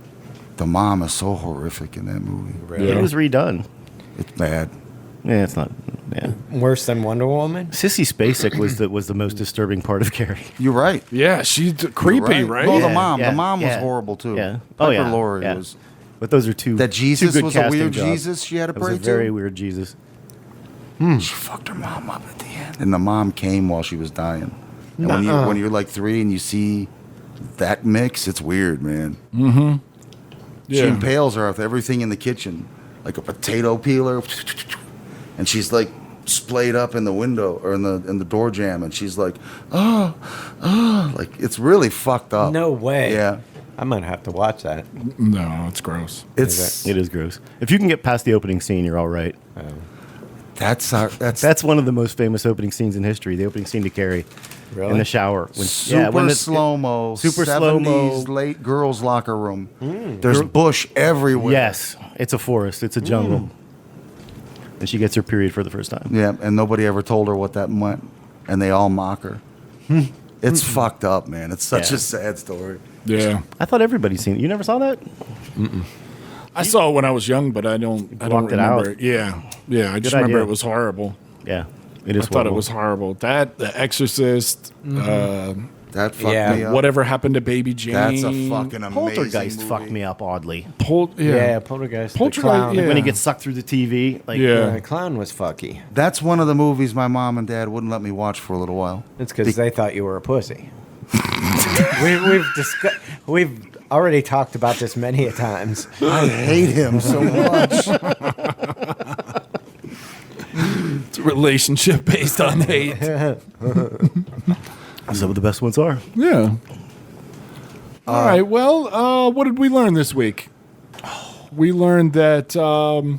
The mom is so horrific in that movie. Yeah. It was redone. It's bad. Yeah, it's not. Yeah. Worse than Wonder Woman? Sissy Spacek was the most disturbing part of Carrie. You're right. Yeah, she's creepy, You're right? Well, the Yeah, mom. yeah, the mom was yeah. horrible too. Yeah. Piper Oh yeah. Laurie yeah. was. But those are two. That Jesus two good was a casting weird jobs. Jesus she had to It was pray a very to. weird Jesus. She fucked her mom up at the end, and the mom came while she was dying. And when you're like 3 and you see that mix, it's weird, man. She Yeah. impales her with everything in the kitchen, like a potato peeler, and she's like splayed up in the window or in the door jamb, and she's like, like it's really fucked up. No way. Yeah, I might have to watch that. No, it's gross. it's It is gross. If you can get past the opening scene, you're all right. that's That's one of the most famous opening scenes in history. The opening scene to Carrie Really? in the shower. When, super when it's- slow mo, super 70s slow-mo. late girls locker room. There's bush everywhere. Yes, it's a forest. It's a jungle. And she gets her period for the first time. Yeah, and nobody ever told her what that meant, and they all mock her. It's fucked up, man. It's such Yeah. a sad story. Yeah, I thought everybody's seen it. You never saw that? I saw it when I was young, but I don't blocked it remember out. it. Yeah, I just Good remember idea. it was horrible. Yeah, it is. I thought it horrible. was horrible. That, The Exorcist, That fucked Yeah, me up. whatever happened to Baby Jane. That's a fucking amazing Poltergeist movie. fucked me up oddly. Yeah, Poltergeist. Poltergeist, the clown. yeah. When he gets sucked through the TV. Like, Yeah. The clown was fucky. That's one of the movies my mom and dad wouldn't let me watch for a little while. It's because they thought you were a pussy. We've already talked about this many a times. I hate him so much. It's a relationship based on hate. Some of the best ones are. Yeah. All right. Well, what did we learn this week? We learned that the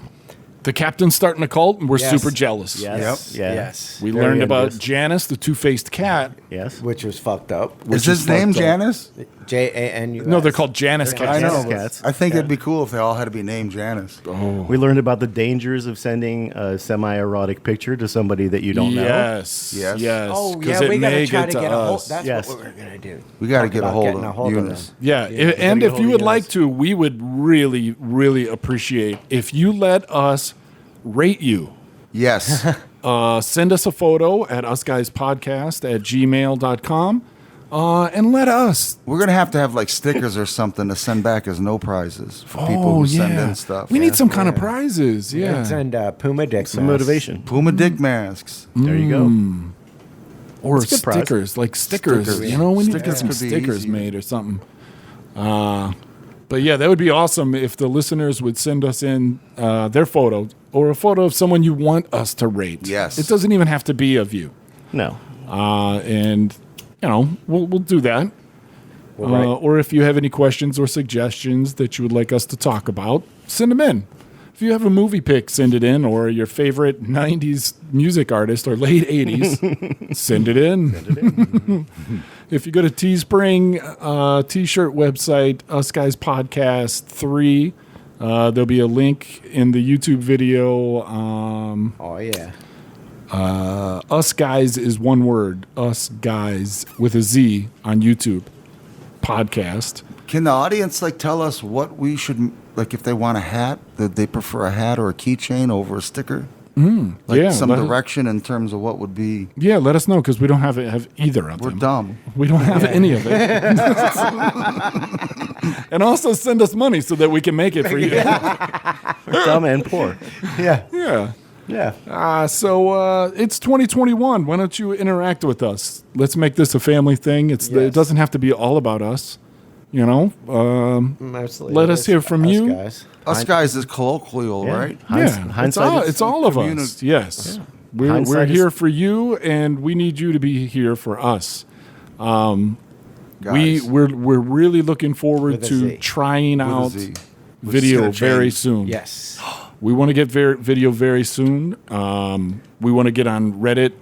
captain's starting a cult, and we're Yes. super jealous. Yes. Yep. Yeah. Yes. We Very learned about envious. Janice, the two-faced cat. Yes. Which was fucked up. Is his name fucked up. Janice? Janus. No, they're called Janice They're cats. I know. Janice but cats. I think it'd be cool if they all had to be named Janice. We learned about the dangers of sending a semi-erotic picture to somebody that you don't know. Yes. Yes. Yes. Oh 'cause yeah, it we gotta may try to get a hold. us. That's Yes. what we're gonna do. We got to Talk get a about hold getting of Eunice. Yeah, Yeah, and get if ahold you of would you like guys. to, we would really, really appreciate if you let us rate you. Yes. Send us a photo at usguyspodcast@gmail.com and let us. We're going to have like stickers or something to send back as no prizes for people who send in stuff. We need some kind of prizes. Yeah. Let's send Puma Dick Some masks. motivation. Puma dick masks. There you go. Or That's a good prize. stickers, like stickers. Stickers. You know, we need to Stickers get some could be stickers easy. made or something. But yeah, that would be awesome if the listeners would send us in their photo or a photo of someone you want us to rate. Yes. It doesn't even have to be of you. No. And, you know, we'll do that. Right. Or if you have any questions or suggestions that you would like us to talk about, send them in. If you have a movie pick, send it in, or your favorite 90s music artist or late 80s, send it in. If you go to Teespring t-shirt website, Us Guys Podcast 3, there'll be a link in the YouTube video. Oh yeah. Us Guys is one word. Us Guys with a Z on YouTube podcast. Can the audience like tell us what we should like if they want a hat, that they prefer a hat or a keychain over a sticker? Like some let us- direction in terms of what would be. Yeah, let us know because we don't have either of We're them. dumb. We don't have any of it. And also send us money so that we can make it for you. Dumb and poor. Yeah. Yeah. Yeah. So it's 2021. Why don't you interact with us? Let's make this a family thing. It Yes. doesn't have to be all about us. You know, Mostly. Let us it's hear from us you. guys. Us guys is colloquial, Yeah. right? it's all of us. Yes, we're Hindsight here is- for you, and we need you to be here for us. We're really looking forward With a to Z. trying With a out Z. Which is video gonna very change. soon. Yes. We want to get video very soon. We want to get on Reddit.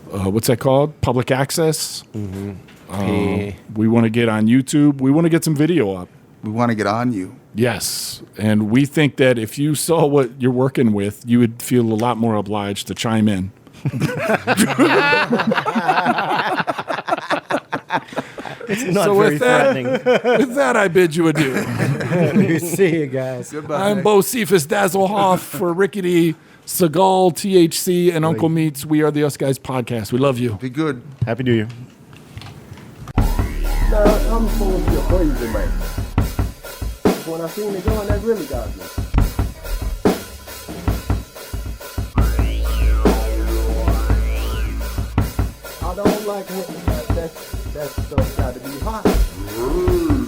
What's that called? Public access. We want to get on YouTube. We want to get some video up. We want to get on you. Yes. And we think that if you saw what you're working with, you would feel a lot more obliged to chime in. It's not So very with that- threatening. With that, I bid you adieu. See you guys. I'm Bo Cephas Dazzlehoff for Rickety, Seagal, THC, and Uncle Meats. We are the Us Guys podcast. We love you. Be good. Happy New Year. Now, I'm supposed to be a crazy man. When I seen it going, that really got me. I don't like that stuff got to be hot.